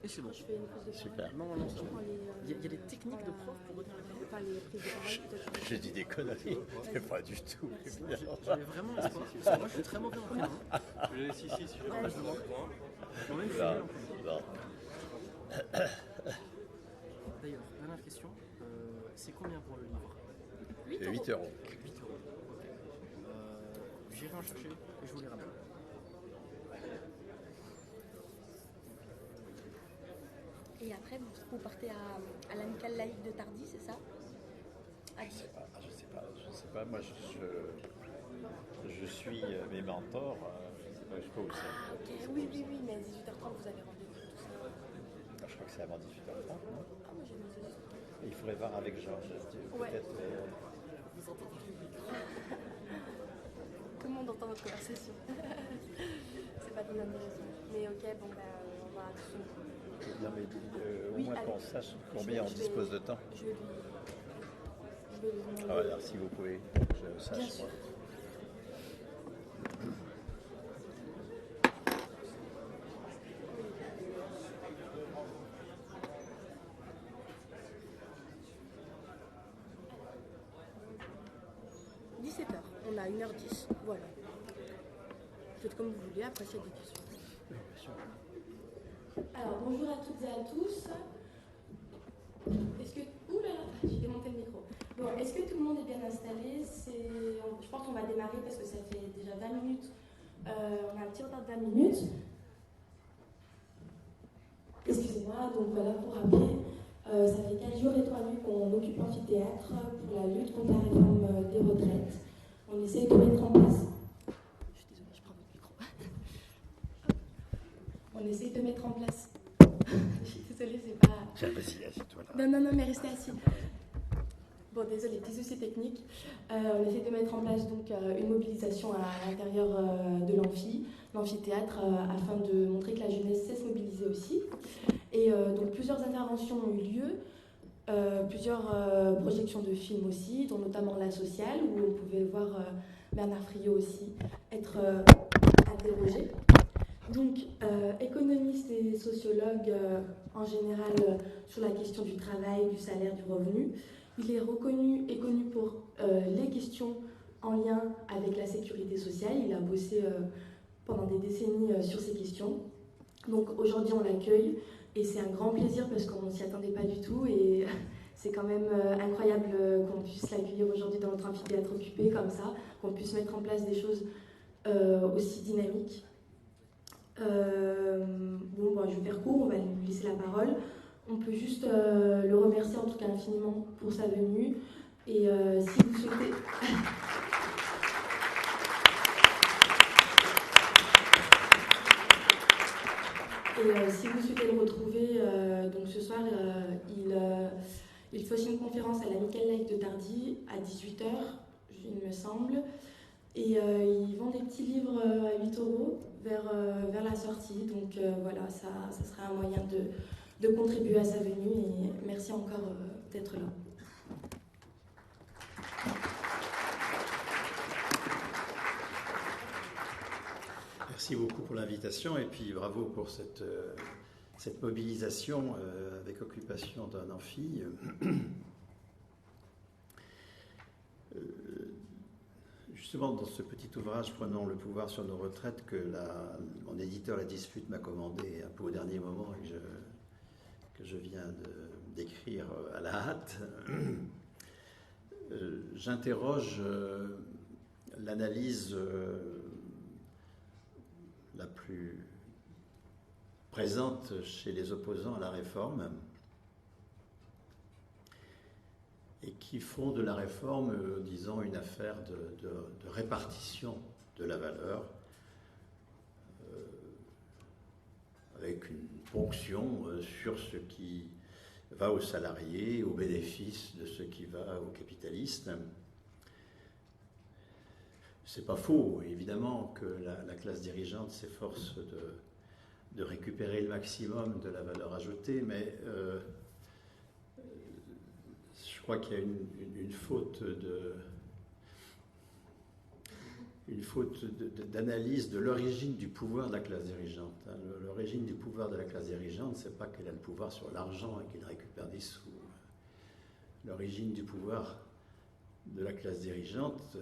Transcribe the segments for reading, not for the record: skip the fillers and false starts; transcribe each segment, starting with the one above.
Et c'est bon. Je fais une prise de Super. Non, non, c'est parole. bon. Il y a des techniques de prof pour retenir les paroles. Pas les prises de parole, peut-être. J'ai dit des conneries, mais pas du tout. J'avais vraiment espoir. Parce que moi, je suis très mauvais en prénom. Je laisse ici si je Ah, je demande. Moi-même, je suis Non, nul en prénom. non. D'ailleurs, dernière question. C'est combien pour le livre? 8 euros. 8 euros. Ok. J'irai en chercher et je vous les rappelle. Et après, vous partez à l'amicale laïque de Tardy, c'est ça? Je sais pas. Moi, je suis mes mentors. Je sais pas où c'est. Ah, ok, oui, mais à 18h30, vous avez rendez-vous, tout ça. Je crois que c'est avant 18h30. Non, Ah, moi j'ai mis ça. il faudrait voir avec Georges. Ouais. Peut-être. Tout le monde entend notre conversation. C'est pas très intéressant. Mais ok, bon, on va tout. Non, mais au Oui, moins allez. qu'on sache combien on dispose de temps. Je vais lui demander. Ah, alors, si vous pouvez, que je sache. Bien sûr. Moi. 17h, on a 1h10, voilà. Faites comme vous voulez, après s'il y a des questions. Alors, bonjour à toutes et à tous. Est-ce que... Ouh là là, j'ai démonté le micro. Bon, est-ce que tout le monde est bien installé? Je pense qu'on va démarrer parce que ça fait déjà 20 minutes. On a un petit retard de 20 minutes. Excusez-moi, donc voilà, pour rappeler, ça fait 4 jours et 3 nuits qu'on occupe l'amphithéâtre pour la lutte contre la réforme des retraites. On essaie de mettre en place... Je suis désolée, je prends votre micro. On essaie de mettre en place... Je suis désolée, c'est pas... Vas-y, assieds-toi là. Non, mais restez assis. Bon, désolé, petit souci technique. On essaie de mettre en place donc une mobilisation à l'intérieur de l'amphithéâtre, afin de montrer que la jeunesse sait se mobiliser aussi. Et donc plusieurs interventions ont eu lieu, plusieurs projections de films aussi, dont notamment La Sociale, où on pouvait voir Bernard Friot aussi être interrogé. Donc, économistes et sociologues en général sur la question du travail, du salaire, du revenu. Il est reconnu et connu pour les questions en lien avec la sécurité sociale. Il a bossé pendant des décennies sur ces questions. Donc aujourd'hui on l'accueille et c'est un grand plaisir parce qu'on ne s'y attendait pas du tout et c'est quand même incroyable qu'on puisse l'accueillir aujourd'hui dans notre amphithéâtre occupé comme ça, qu'on puisse mettre en place des choses aussi dynamiques. Je vais faire court, on va lui laisser la parole. On peut juste le remercier en tout cas infiniment pour sa venue. Et si vous souhaitez... si vous souhaitez le retrouver, donc ce soir, il fait aussi une conférence à l'amicale laïque de Tardy à 18h, il me semble. Et ils vendent des petits livres à 8 € vers la sortie. Donc voilà, ça sera un moyen de contribuer à sa venue. Et merci encore d'être là. Merci beaucoup pour l'invitation et puis bravo pour cette mobilisation avec occupation d'un amphi. Justement, dans ce petit ouvrage, Prenons le pouvoir sur nos retraites, que mon éditeur La Dispute m'a commandé un peu au dernier moment et que je viens d'écrire à la hâte, j'interroge l'analyse la plus présente chez les opposants à la réforme et qui font de la réforme, disons, une affaire de répartition de la valeur avec une ponction sur ce qui va aux salariés, au bénéfice de ce qui va aux capitalistes. C'est pas faux, évidemment, que la classe dirigeante s'efforce de récupérer le maximum de la valeur ajoutée, mais je crois qu'il y a une faute une faute d'analyse de l'origine du pouvoir de la classe dirigeante. L'origine du pouvoir de la classe dirigeante, c'est pas qu'elle a le pouvoir sur l'argent et qu'elle récupère des sous. L'origine du pouvoir de la classe dirigeante,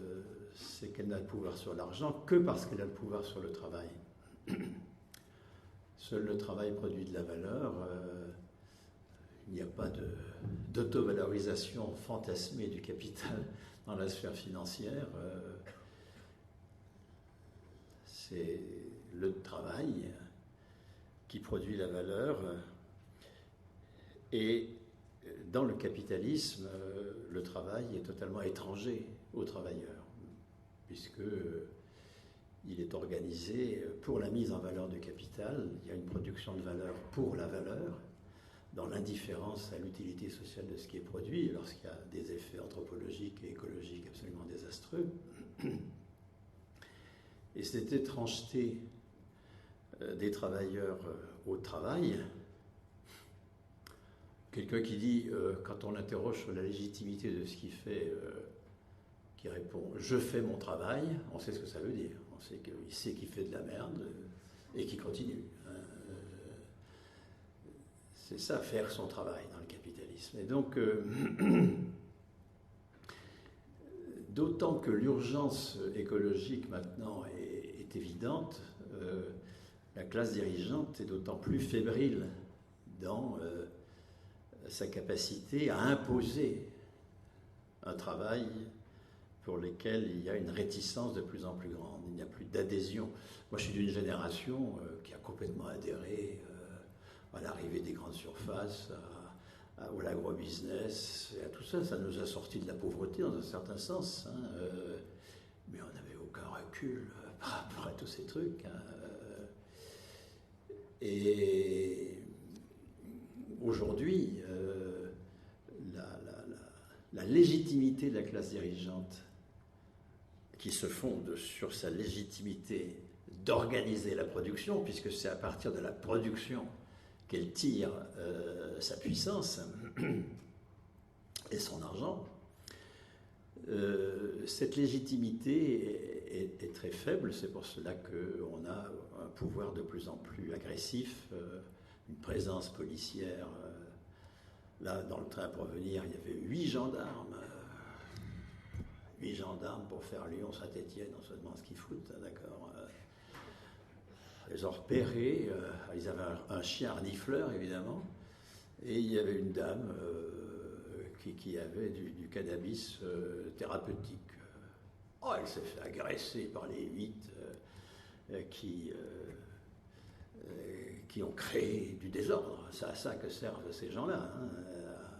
c'est qu'elle n'a le pouvoir sur l'argent que parce qu'elle a le pouvoir sur le travail. Seul le travail produit de la valeur. Il n'y a pas d'autovalorisation fantasmée du capital dans la sphère financière. C'est le travail qui produit la valeur. Et dans le capitalisme, le travail est totalement étranger aux travailleurs, puisqu'il est organisé pour la mise en valeur du capital. Il y a une production de valeur pour la valeur, dans l'indifférence à l'utilité sociale de ce qui est produit, lorsqu'il y a des effets anthropologiques et écologiques absolument désastreux. Et cette étrangeté des travailleurs au travail, quelqu'un qui dit, quand on l'interroge sur la légitimité de ce qu'il fait, qui répond « je fais mon travail », on sait ce que ça veut dire. On sait qu'il fait de la merde et qu'il continue. C'est ça, faire son travail dans le capitalisme. Et donc, d'autant que l'urgence écologique maintenant est évidente, la classe dirigeante est d'autant plus fébrile dans sa capacité à imposer un travail pour lequel il y a une réticence de plus en plus grande. Il n'y a plus d'adhésion. Moi, je suis d'une génération qui a complètement adhéré à l'arrivée des grandes surfaces, à l'agrobusiness, et à tout ça. Ça nous a sortis de la pauvreté dans un certain sens, hein, mais on n'avait aucun recul par rapport à tous ces trucs. Hein, et aujourd'hui, la légitimité de la classe dirigeante, qui se fonde sur sa légitimité d'organiser la production, puisque c'est à partir de la production qu'elle tire sa puissance et son argent, cette légitimité est très faible. C'est pour cela qu'on a un pouvoir de plus en plus agressif, une présence policière. Là, dans le train pour venir, il y avait 8 gendarmes. 8 gendarmes pour faire Lyon-Saint-Étienne, on se demande ce qu'ils foutent, hein, d'accord. Ils ont repéré, ils avaient un chien renifleur, évidemment, et il y avait une dame qui avait du cannabis thérapeutique. Oh, elle s'est fait agresser par les 8 qui ont créé du désordre. C'est à ça que servent ces gens-là, hein,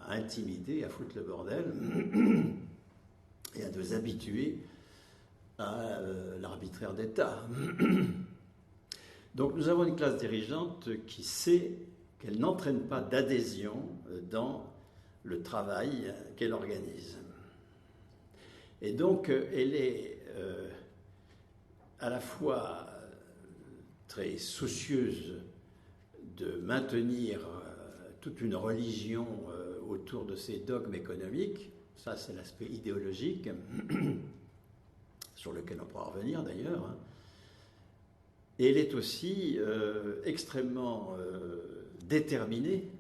à intimider, à foutre le bordel et à nous habituer à l'arbitraire d'État. Donc nous avons une classe dirigeante qui sait qu'elle n'entraîne pas d'adhésion dans le travail qu'elle organise. Et donc elle est à la fois très soucieuse de maintenir toute une religion autour de ses dogmes économiques. Ça, c'est l'aspect idéologique, sur lequel on pourra revenir d'ailleurs. Hein. Et elle est aussi extrêmement déterminée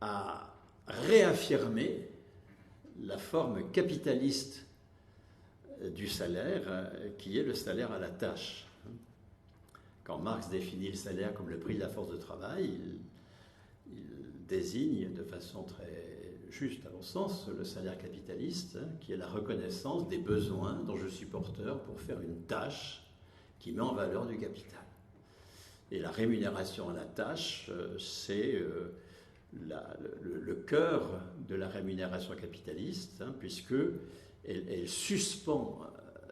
à réaffirmer la forme capitaliste du salaire, qui est le salaire à la tâche. Quand Marx définit le salaire comme le prix de la force de travail, il désigne de façon très juste, à mon sens, le salaire capitaliste, qui est la reconnaissance des besoins dont je suis porteur pour faire une tâche qui met en valeur du capital. Et la rémunération à la tâche, c'est le cœur de la rémunération capitaliste, hein, puisque elle suspend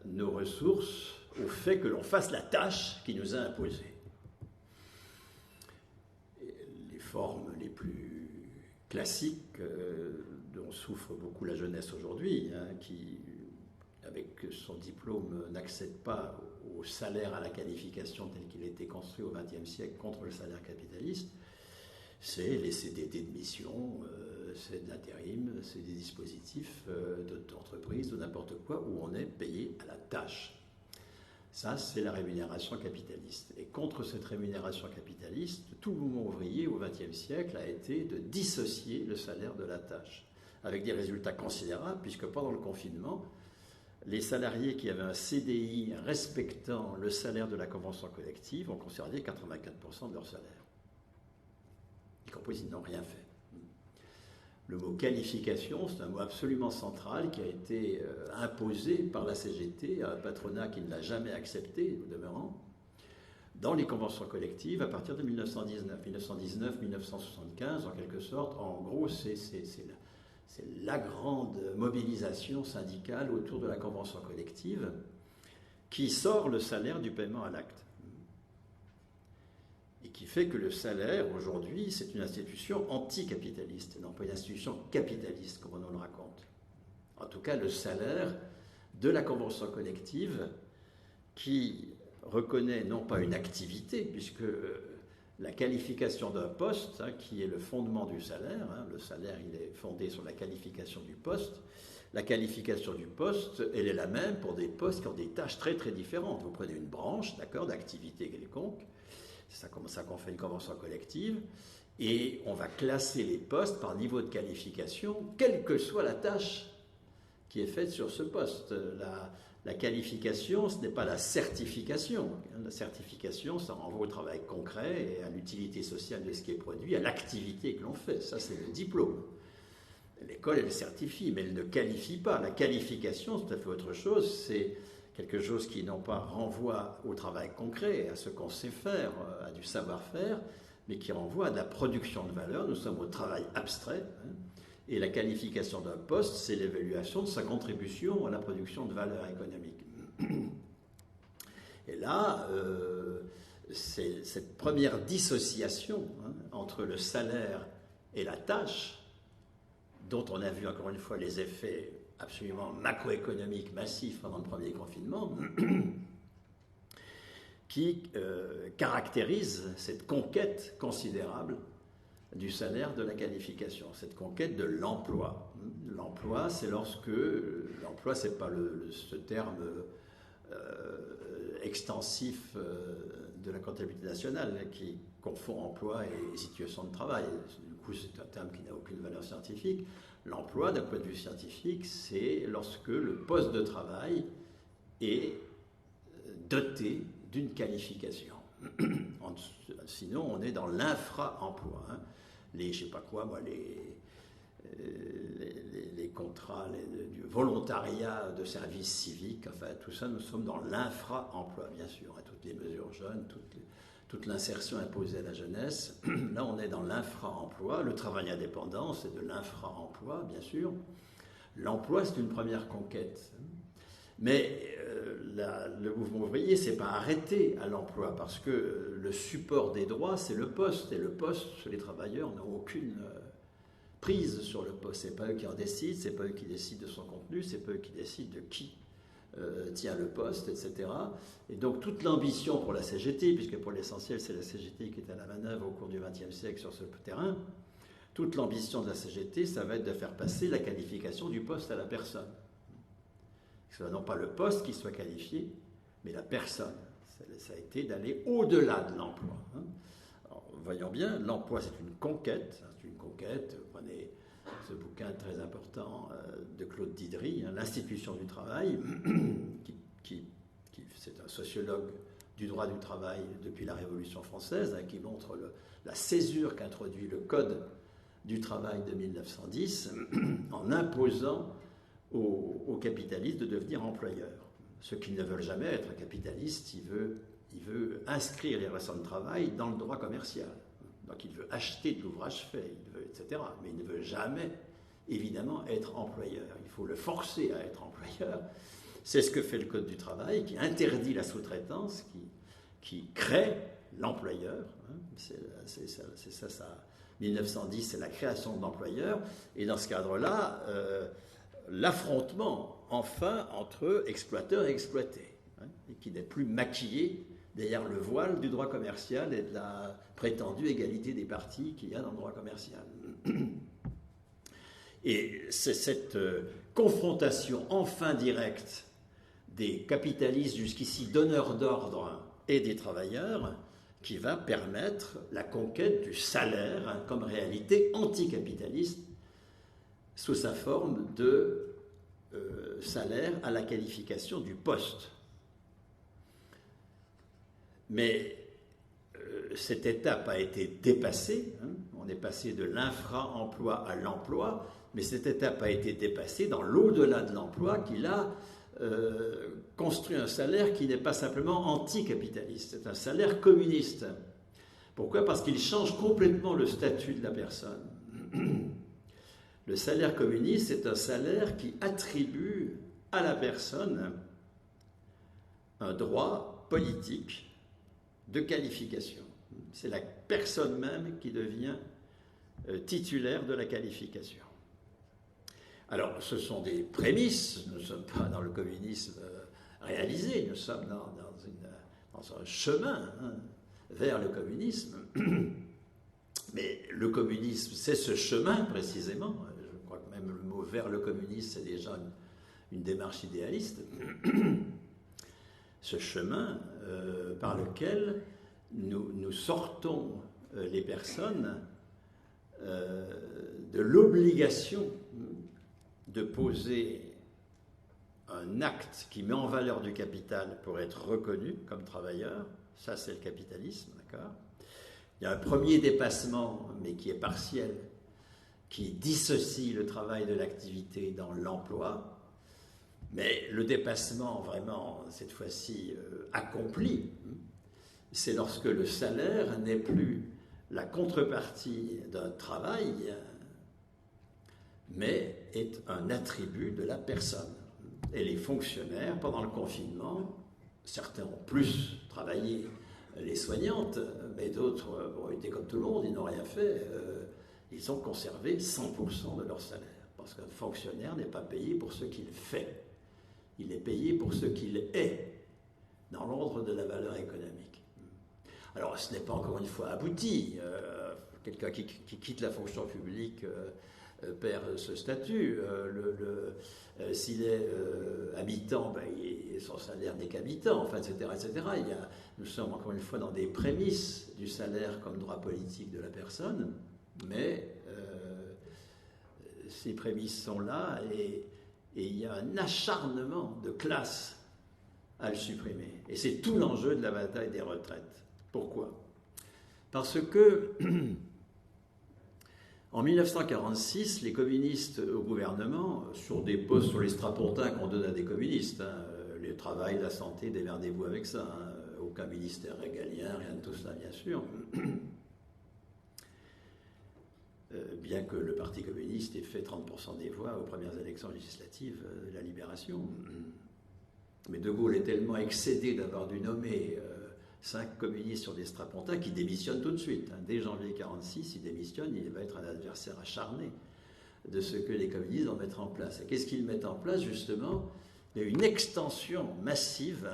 nos ressources au fait que l'on fasse la tâche qui nous a imposée. Les formes les plus classiques dont souffre beaucoup la jeunesse aujourd'hui, hein, qui, avec son diplôme, n'accède pas au salaire à la qualification tel qu'il a été construit au XXe siècle contre le salaire capitaliste, C'est les CDD de mission, c'est de l'intérim, c'est des dispositifs d'entreprise, de n'importe quoi, où on est payé à la tâche. Ça, c'est la rémunération capitaliste. Et contre cette rémunération capitaliste, tout le mouvement ouvrier au XXe siècle a été de dissocier le salaire de la tâche, avec des résultats considérables, puisque pendant le confinement, les salariés qui avaient un CDI respectant le salaire de la convention collective ont conservé 84% de leur salaire. Y compris s'ils n'ont rien fait. Le mot qualification, c'est un mot absolument central qui a été imposé par la CGT à un patronat qui ne l'a jamais accepté, au demeurant, dans les conventions collectives à partir de 1919. 1919-1975, en quelque sorte, en gros, c'est la grande mobilisation syndicale autour de la convention collective qui sort le salaire du paiement à l'acte. Et qui fait que le salaire, aujourd'hui, c'est une institution anticapitaliste, non pas une institution capitaliste, comme on nous le raconte. En tout cas, le salaire de la convention collective qui reconnaît non pas une activité, puisque la qualification d'un poste, qui est le fondement du salaire, le salaire il est fondé sur la qualification du poste, la qualification du poste, elle est la même pour des postes qui ont des tâches très très différentes. Vous prenez une branche, d'accord, d'activité quelconque, c'est comme ça qu'on fait une convention collective, et on va classer les postes par niveau de qualification, quelle que soit la tâche qui est faite sur ce poste. La qualification, ce n'est pas la certification. La certification, ça renvoie au travail concret et à l'utilité sociale de ce qui est produit, à l'activité que l'on fait. Ça, c'est le diplôme. L'école, elle certifie, mais elle ne qualifie pas. La qualification, c'est tout à fait autre chose. C'est quelque chose qui, non pas renvoie au travail concret, à ce qu'on sait faire, à du savoir-faire, mais qui renvoie à de la production de valeur. Nous sommes au travail abstrait. Et la qualification d'un poste, c'est l'évaluation de sa contribution à la production de valeur économique. Et là, c'est cette première dissociation entre le salaire et la tâche, dont on a vu encore une fois les effets absolument macroéconomiques massifs pendant le premier confinement, qui caractérise cette conquête considérable du salaire de la qualification, cette conquête de l'emploi. L'emploi, c'est lorsque... L'emploi, c'est pas ce terme extensif de la comptabilité nationale qui confond emploi et situation de travail. Du coup, c'est un terme qui n'a aucune valeur scientifique. L'emploi, d'un point de vue scientifique, c'est lorsque le poste de travail est doté d'une qualification. Sinon, on est dans l'infra-emploi. Les, je sais pas quoi, moi, les contrats, du volontariat de service civique, enfin, tout ça, nous sommes dans l'infra-emploi, bien sûr. Toutes les mesures jeunes, toute l'insertion imposée à la jeunesse. Là, on est dans l'infra-emploi. Le travail indépendant, c'est de l'infra-emploi, bien sûr. L'emploi, c'est une première conquête. Mais le mouvement ouvrier ne s'est pas arrêté à l'emploi parce que le support des droits, c'est le poste. Et le poste, les travailleurs n'ont aucune prise sur le poste. Ce n'est pas eux qui en décident, ce n'est pas eux qui décident de son contenu, ce n'est pas eux qui décident de qui tient le poste, etc. Et donc toute l'ambition pour la CGT, puisque pour l'essentiel c'est la CGT qui est à la manœuvre au cours du XXe siècle sur ce terrain, toute l'ambition de la CGT, ça va être de faire passer la qualification du poste à la personne. Que ce soit non pas le poste qui soit qualifié, mais la personne. Ça a été d'aller au-delà de l'emploi. Alors, voyons bien, l'emploi c'est une conquête. C'est une conquête, vous prenez ce bouquin très important de Claude Didry, L'Institution du travail, qui c'est un sociologue du droit du travail depuis la Révolution française, qui montre la césure qu'introduit le Code du travail de 1910 en imposant aux capitalistes de devenir employeurs. Ceux qui ne veulent jamais être capitalistes, il veut inscrire les relations de travail dans le droit commercial. Donc il veut acheter de l'ouvrage fait, etc. Mais il ne veut jamais, évidemment, être employeur. Il faut le forcer à être employeur. C'est ce que fait le Code du travail, qui interdit la sous-traitance, qui crée l'employeur. C'est ça. 1910, c'est la création de l'employeur. Et dans ce cadre-là, l'affrontement, enfin, entre exploiteurs et exploités, et qui n'est plus maquillé derrière le voile du droit commercial et de la prétendue égalité des parties qu'il y a dans le droit commercial. Et c'est cette confrontation enfin directe des capitalistes jusqu'ici donneurs d'ordre et des travailleurs qui va permettre la conquête du salaire comme réalité anticapitaliste sous sa forme de salaire à la qualification du poste. Mais cette étape a été dépassée, hein. On est passé de l'infra-emploi à l'emploi, mais cette étape a été dépassée dans l'au-delà de l'emploi qu'il a construit un salaire qui n'est pas simplement anticapitaliste, c'est un salaire communiste. Pourquoi ? Parce qu'il change complètement le statut de la personne. Le salaire communiste, c'est un salaire qui attribue à la personne un droit politique de qualification. C'est la personne même qui devient titulaire de la qualification. Alors, ce sont des prémices, nous ne sommes pas dans le communisme réalisé, nous sommes dans un chemin vers le communisme. Mais le communisme, c'est ce chemin précisément. Je crois que même le mot « vers le communisme », c'est déjà une démarche idéaliste. Ce chemin par lequel nous sortons les personnes de l'obligation de poser un acte qui met en valeur du capital pour être reconnu comme travailleur. Ça, c'est le capitalisme, d'accord ? Il y a un premier dépassement, mais qui est partiel, qui dissocie le travail de l'activité dans l'emploi. Mais le dépassement, vraiment, cette fois-ci, accompli, c'est lorsque le salaire n'est plus la contrepartie d'un travail, mais est un attribut de la personne. Et les fonctionnaires, pendant le confinement, certains ont plus travaillé, les soignantes, mais d'autres ont été comme tout le monde, ils n'ont rien fait. Ils ont conservé 100% de leur salaire. Parce qu'un fonctionnaire n'est pas payé pour ce qu'il fait. Il est payé pour ce qu'il est, dans l'ordre de la valeur économique. Alors, ce n'est pas encore une fois abouti. Quelqu'un qui quitte la fonction publique perd ce statut. S'il est habitant, son salaire n'est qu'habitant, enfin, etc. etc. Nous sommes encore une fois dans des prémices du salaire comme droit politique de la personne, mais ces prémices sont là et il y a un acharnement de classe à le supprimer. Et c'est tout l'enjeu de la bataille des retraites. Pourquoi ? Parce que en 1946, les communistes au gouvernement, sur des postes sur les strapontins qu'on donne à des communistes, le travail, la santé, démerdez-vous avec ça, aucun ministère régalien, rien de tout ça, bien sûr. Bien que le Parti communiste ait fait 30% des voix aux premières élections législatives de la Libération. Mais De Gaulle est tellement excédé d'avoir dû nommer 5 communistes sur des strapontins qui démissionnent tout de suite. Dès janvier 1946, il démissionne, il va être un adversaire acharné de ce que les communistes vont mettre en place. Et qu'est-ce qu'ils mettent en place, justement ? Il y a une extension massive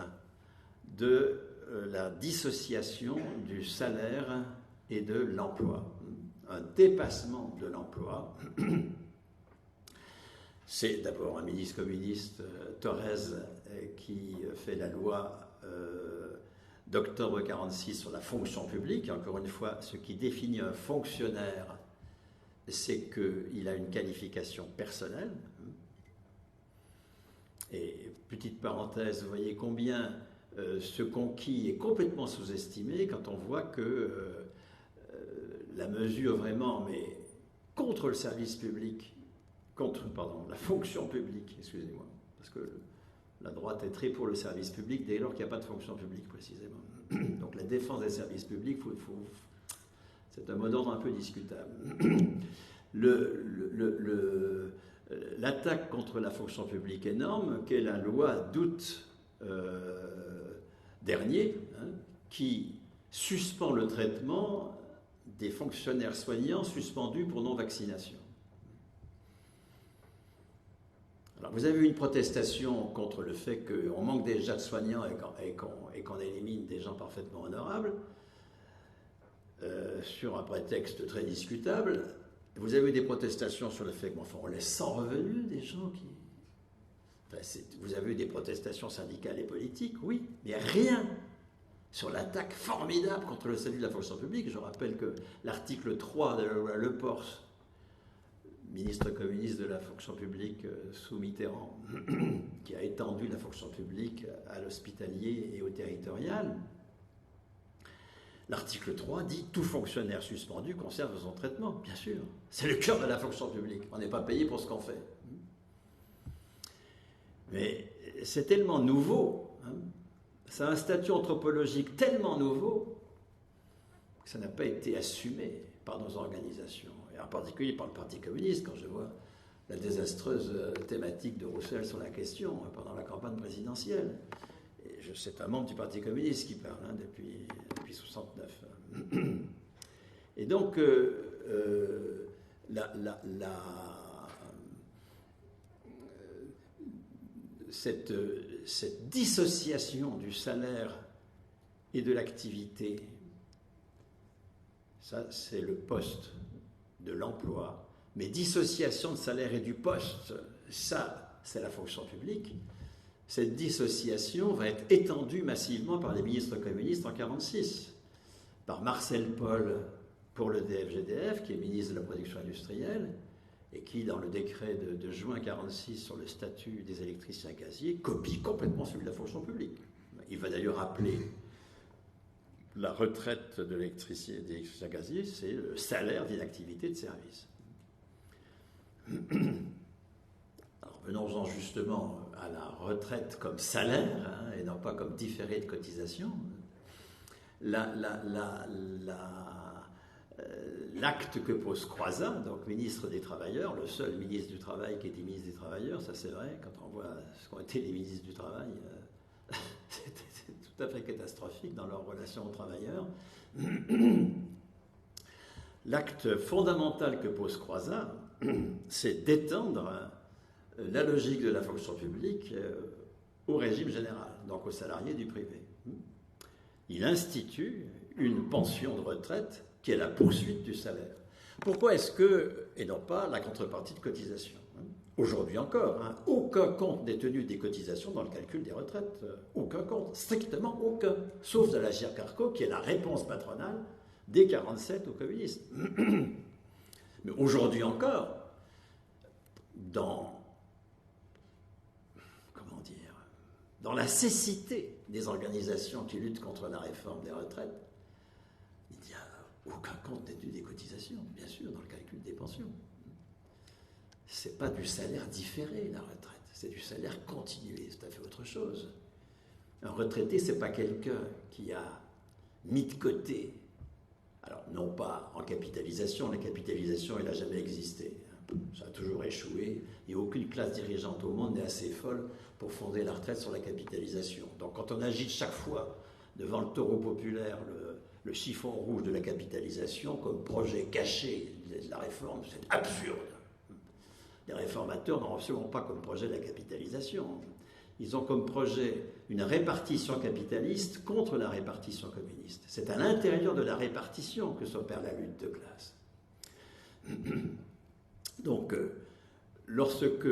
de la dissociation du salaire et de l'emploi. Un dépassement de l'emploi. C'est d'abord un ministre communiste, Thorez, qui fait la loi d'octobre 1946 sur la fonction publique. Encore une fois, ce qui définit un fonctionnaire, c'est qu'il a une qualification personnelle. Et petite parenthèse, vous voyez combien ce conquis est complètement sous-estimé quand on voit que la mesure vraiment, mais contre le service public, la fonction publique, excusez-moi, parce que la droite est très pour le service public dès lors qu'il n'y a pas de fonction publique précisément. Donc la défense des services publics, c'est un mot d'ordre un peu discutable. L'attaque contre la fonction publique énorme, qu'est la loi d'août dernier, qui suspend le traitement des fonctionnaires soignants suspendus pour non-vaccination. Alors, vous avez eu une protestation contre le fait qu'on manque déjà de soignants et qu'on élimine des gens parfaitement honorables, sur un prétexte très discutable. Vous avez eu des protestations sur le fait qu'on laisse sans revenu des gens qui... Enfin, vous avez eu des protestations syndicales et politiques, oui, mais rien sur l'attaque formidable contre le salut de la fonction publique. Je rappelle que l'article 3 de la loi Lepors, ministre communiste de la fonction publique sous Mitterrand, qui a étendu la fonction publique à l'hospitalier et au territorial, l'article 3 dit « Tout fonctionnaire suspendu conserve son traitement ». Bien sûr, c'est le cœur de la fonction publique. On n'est pas payé pour ce qu'on fait. Mais c'est tellement nouveau, hein, ça a un statut anthropologique tellement nouveau que ça n'a pas été assumé par nos organisations, et en particulier par le Parti communiste, quand je vois la désastreuse thématique de Roussel sur la question pendant la campagne présidentielle. C'est un membre du Parti communiste qui parle, hein, depuis 1969. Et donc, cette dissociation du salaire et de l'activité, ça c'est le poste de l'emploi, mais dissociation de salaire et du poste, ça c'est la fonction publique. Cette dissociation va être étendue massivement par les ministres communistes en 1946, par Marcel Paul pour le DFGDF, qui est ministre de la production industrielle, et qui, dans le décret de juin 1946 sur le statut des électriciens gaziers, copie complètement celui de la fonction publique. Il va d'ailleurs appeler la retraite de l'électricien gazier, c'est le salaire d'inactivité de service. Alors venons-en justement à la retraite comme salaire, hein, et non pas comme différé de cotisation. L'acte que pose Croizat, donc ministre des Travailleurs, le seul ministre du Travail qui était ministre des Travailleurs, ça c'est vrai, quand on voit ce qu'ont été les ministres du Travail, c'est tout à fait catastrophique dans leur relation aux travailleurs. L'acte fondamental que pose Croizat, c'est d'étendre la logique de la fonction publique au régime général, donc aux salariés du privé. Il institue une pension de retraite qui est la poursuite du salaire. Pourquoi est-ce que, et non pas la contrepartie de cotisation, aujourd'hui encore, hein, aucun compte n'est tenu des cotisations dans le calcul des retraites, aucun compte, strictement aucun, sauf de la GIRC-ARCO qui est la réponse patronale dès 1947 aux communistes. Mais aujourd'hui encore, dans la cécité des organisations qui luttent contre la réforme des retraites, il n'y a aucun compte tenu des cotisations, bien sûr, dans le calcul des pensions. Ce n'est pas du salaire différé, la retraite, c'est du salaire continué, c'est tout à fait autre chose. Un retraité, ce n'est pas quelqu'un qui a mis de côté, alors non pas en capitalisation, la capitalisation, elle n'a jamais existé. Ça a toujours échoué, et aucune classe dirigeante au monde n'est assez folle pour fonder la retraite sur la capitalisation. Donc quand on agite chaque fois devant le taureau populaire le chiffon rouge de la capitalisation comme projet caché de la réforme, c'est absurde. Les réformateurs n'ont absolument pas comme projet la capitalisation. Ils ont comme projet une répartition capitaliste contre la répartition communiste. C'est à l'intérieur de la répartition que s'opère la lutte de classe. Donc, lorsque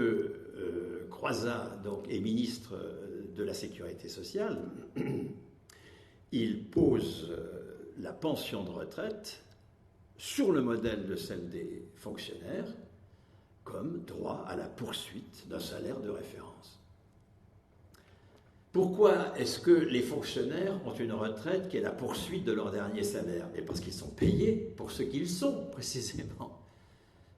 Croizat est ministre de la Sécurité sociale, il pose la pension de retraite sur le modèle de celle des fonctionnaires comme droit à la poursuite d'un salaire de référence. Pourquoi est-ce que les fonctionnaires ont une retraite qui est la poursuite de leur dernier salaire? Mais parce qu'ils sont payés pour ce qu'ils sont, précisément.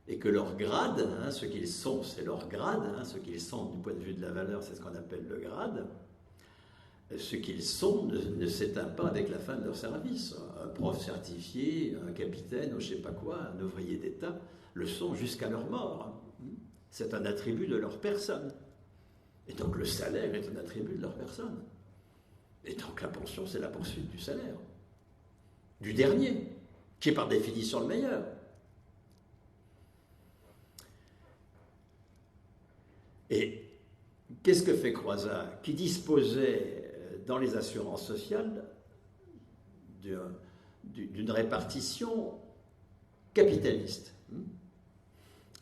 Et que leur grade, hein, ce qu'ils sont, c'est leur grade, hein, ce qu'ils sont du point de vue de la valeur, c'est ce qu'on appelle le grade. Ce qu'ils sont ne s'éteint pas avec la fin de leur service. Un prof certifié, un capitaine, ou je ne sais pas quoi, un ouvrier d'État, le sont jusqu'à leur mort. C'est un attribut de leur personne. Et donc le salaire est un attribut de leur personne. Et donc la pension, c'est la poursuite du salaire. Du dernier, qui est par définition le meilleur. Et qu'est-ce que fait Croizat? Qui disposait dans les assurances sociales d'une répartition capitaliste.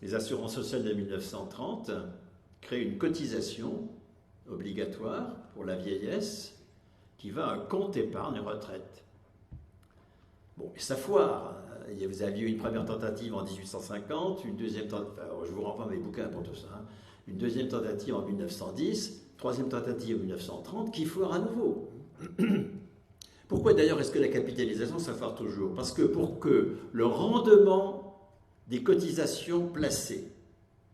Les assurances sociales de 1930 créent une cotisation obligatoire pour la vieillesse qui va à un compte épargne retraite. Bon, mais ça foire. Vous aviez eu une première tentative en 1850, une deuxième tentative, je vous renvoie mes bouquins pour tout ça, hein, une deuxième tentative en 1910, troisième tentative en 1930, qui foire à nouveau. Pourquoi d'ailleurs est-ce que la capitalisation, ça foire toujours? Parce que pour que le rendement des cotisations placées,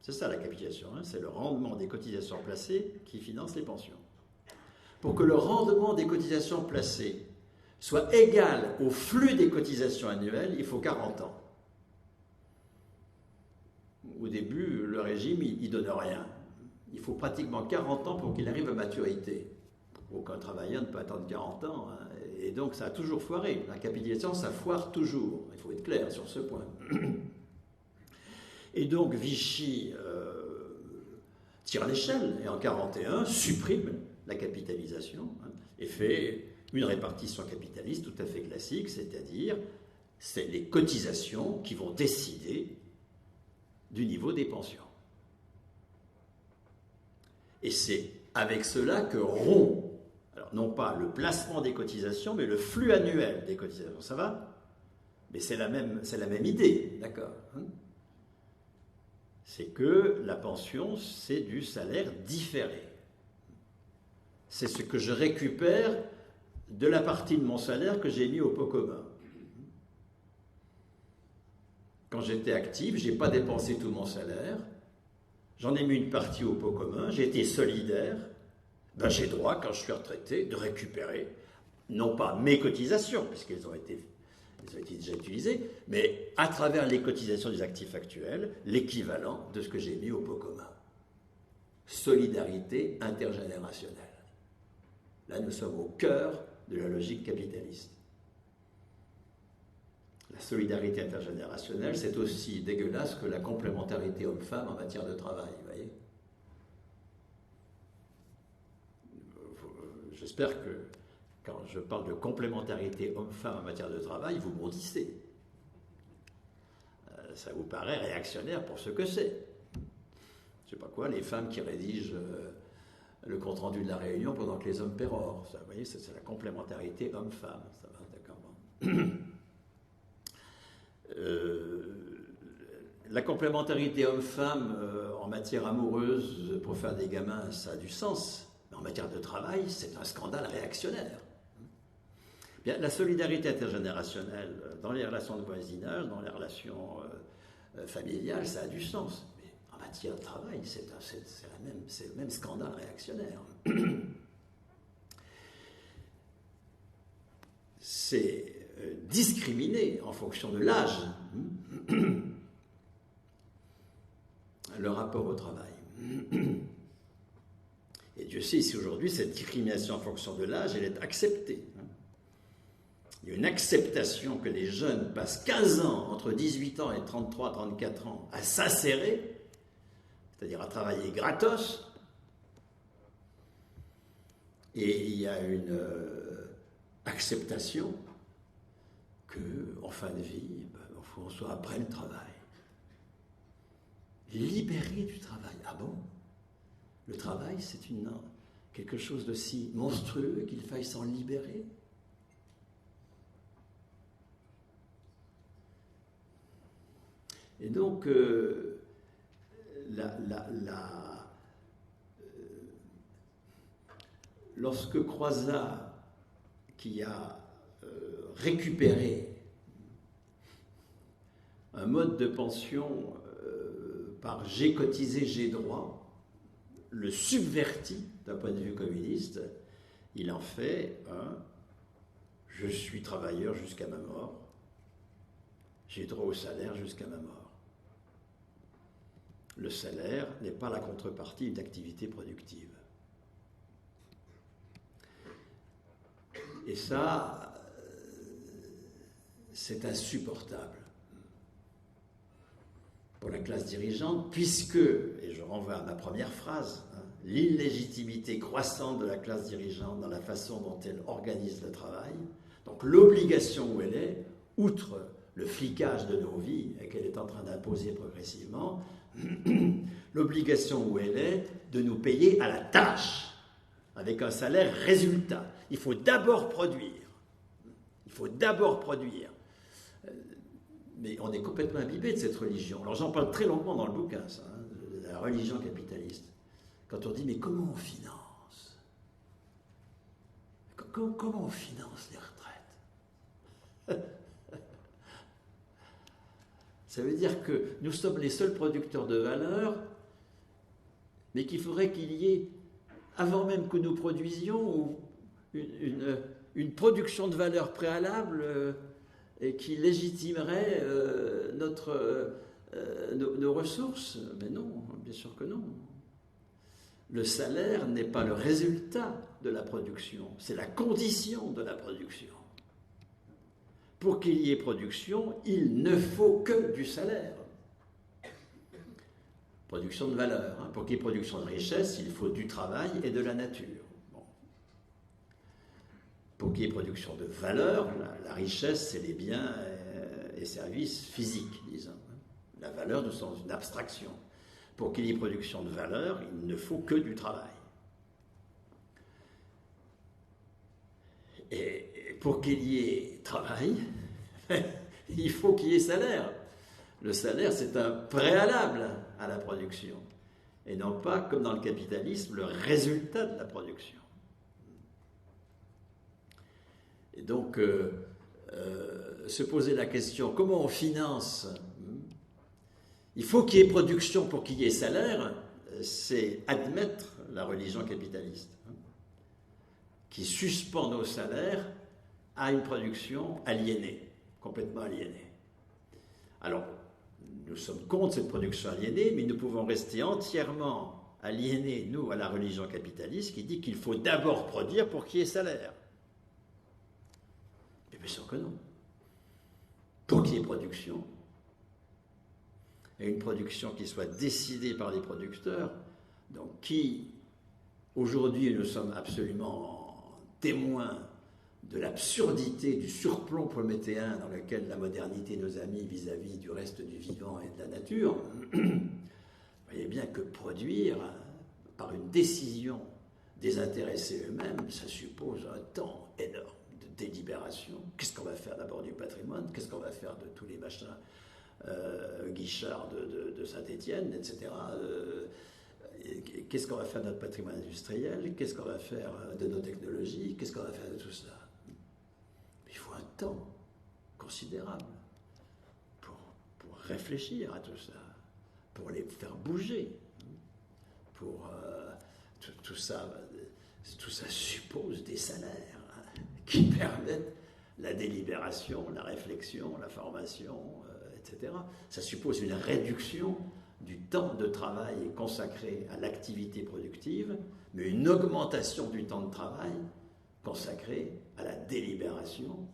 c'est ça la capitalisation, hein, c'est le rendement des cotisations placées qui finance les pensions. Pour que le rendement des cotisations placées soit égal au flux des cotisations annuelles, il faut 40 ans. Au début, le régime, il ne donne rien. Il faut pratiquement 40 ans pour qu'il arrive à maturité. Aucun travailleur ne peut attendre 40 ans. Hein. Et donc, ça a toujours foiré. La capitalisation, ça foire toujours. Il faut être clair sur ce point. Et donc, Vichy tire l'échelle et en 1941 supprime la capitalisation, hein, et fait une répartition capitaliste tout à fait classique, c'est-à-dire c'est les cotisations qui vont décider du niveau des pensions. Et c'est avec cela que rompt, alors non pas le placement des cotisations, mais le flux annuel des cotisations. Ça va? Mais c'est la même idée, d'accord, hein? C'est que la pension, c'est du salaire différé. C'est ce que je récupère de la partie de mon salaire que j'ai mis au pot commun. Quand j'étais actif, je n'ai pas dépensé tout mon salaire, j'en ai mis une partie au pot commun, j'ai été solidaire, ben j'ai droit, quand je suis retraité, de récupérer, non pas mes cotisations, puisqu'elles ont été déjà utilisées, mais à travers les cotisations des actifs actuels, l'équivalent de ce que j'ai mis au pot commun. Solidarité intergénérationnelle. Là, nous sommes au cœur de la logique capitaliste. La solidarité intergénérationnelle, c'est aussi dégueulasse que la complémentarité homme-femme en matière de travail, vous voyez. J'espère que quand je parle de complémentarité homme-femme en matière de travail, vous bondissez. Ça vous paraît réactionnaire pour ce que c'est. Je ne sais pas quoi, les femmes qui rédigent le compte-rendu de la réunion pendant que les hommes pérorent. Ça, vous voyez, c'est la complémentarité homme-femme. Ça va, d'accord. Bon. La complémentarité homme-femme en matière amoureuse pour faire des gamins, ça a du sens. Mais en matière de travail, c'est un scandale réactionnaire. Bien, la solidarité intergénérationnelle dans les relations de voisinage, dans les relations familiales, ça a du sens. Mais en matière de travail, c'est le même scandale réactionnaire. C'est discriminer en fonction de l'âge le rapport au travail. Et Dieu sait si aujourd'hui cette discrimination en fonction de l'âge, elle est acceptée. Il y a une acceptation que les jeunes passent 15 ans, entre 18 ans et 33, 34 ans, à s'insérer, c'est-à-dire à travailler gratos. Et il y a une acceptation qu'en fin de vie, on soit après le travail. Libéré du travail. Ah bon? Le travail, c'est quelque chose de si monstrueux qu'il faille s'en libérer? Et donc, lorsque Croizat, qui a récupéré un mode de pension par j'ai cotisé, j'ai droit, le subvertit d'un point de vue communiste, il en fait un je suis travailleur jusqu'à ma mort, j'ai droit au salaire jusqu'à ma mort. Le salaire n'est pas la contrepartie d'une activité productive. Et ça, c'est insupportable pour la classe dirigeante, puisque, et je renvoie à ma première phrase, l'illégitimité croissante de la classe dirigeante dans la façon dont elle organise le travail. Donc l'obligation où elle est, outre le flicage de nos vies et qu'elle est en train d'imposer progressivement, l'obligation où elle est de nous payer à la tâche, avec un salaire résultat. Il faut d'abord produire. Il faut d'abord produire. Mais on est complètement imbibé de cette religion. Alors j'en parle très longuement dans le bouquin, ça, hein, de la religion capitaliste. Quand on dit, mais comment on finance? Comment on finance les retraites? Ça veut dire que nous sommes les seuls producteurs de valeur, mais qu'il faudrait qu'il y ait, avant même que nous produisions, une production de valeur préalable et qui légitimerait nos ressources. Mais non, bien sûr que non. Le salaire n'est pas le résultat de la production, c'est la condition de la production. Pour qu'il y ait production, il ne faut que du salaire. Production de valeur. Hein. Pour qu'il y ait production de richesse, il faut du travail et de la nature. Bon. Pour qu'il y ait production de valeur, la richesse, c'est les biens et services physiques, disons. La valeur, nous sommes une abstraction. Pour qu'il y ait production de valeur, il ne faut que du travail. Et pour qu'il y ait travail, il faut qu'il y ait salaire. Le salaire, c'est un préalable à la production, et non pas, comme dans le capitalisme, le résultat de la production. Et donc, se poser la question, comment on finance? Il faut qu'il y ait production pour qu'il y ait salaire, c'est admettre la religion capitaliste, qui suspend nos salaires à une production aliénée, complètement aliénée. Alors, nous sommes contre cette production aliénée, mais nous pouvons rester entièrement aliénés, nous, à la religion capitaliste, qui dit qu'il faut d'abord produire pour qu'il y ait salaire. Mais bien sûr que non. Pour qu'il y ait production, et une production qui soit décidée par les producteurs, donc qui, aujourd'hui, nous sommes absolument témoins de l'absurdité du surplomb prométhéen dans lequel la modernité nous a mis vis-à-vis du reste du vivant et de la nature. Vous voyez bien que produire par une décision des intéressés eux-mêmes, ça suppose un temps énorme de délibération. Qu'est-ce qu'on va faire d'abord du patrimoine? Qu'est-ce qu'on va faire de tous les machins Guichard de Saint-Étienne, etc. Qu'est-ce qu'on va faire de notre patrimoine industriel? Qu'est-ce qu'on va faire de nos technologies? Qu'est-ce qu'on va faire de tout ça? Il faut un temps considérable pour réfléchir à tout ça, pour les faire bouger. Pour tout ça suppose des salaires qui permettent la délibération, la réflexion, la formation, etc. Ça suppose une réduction du temps de travail consacré à l'activité productive, mais une augmentation du temps de travail consacré à la délibération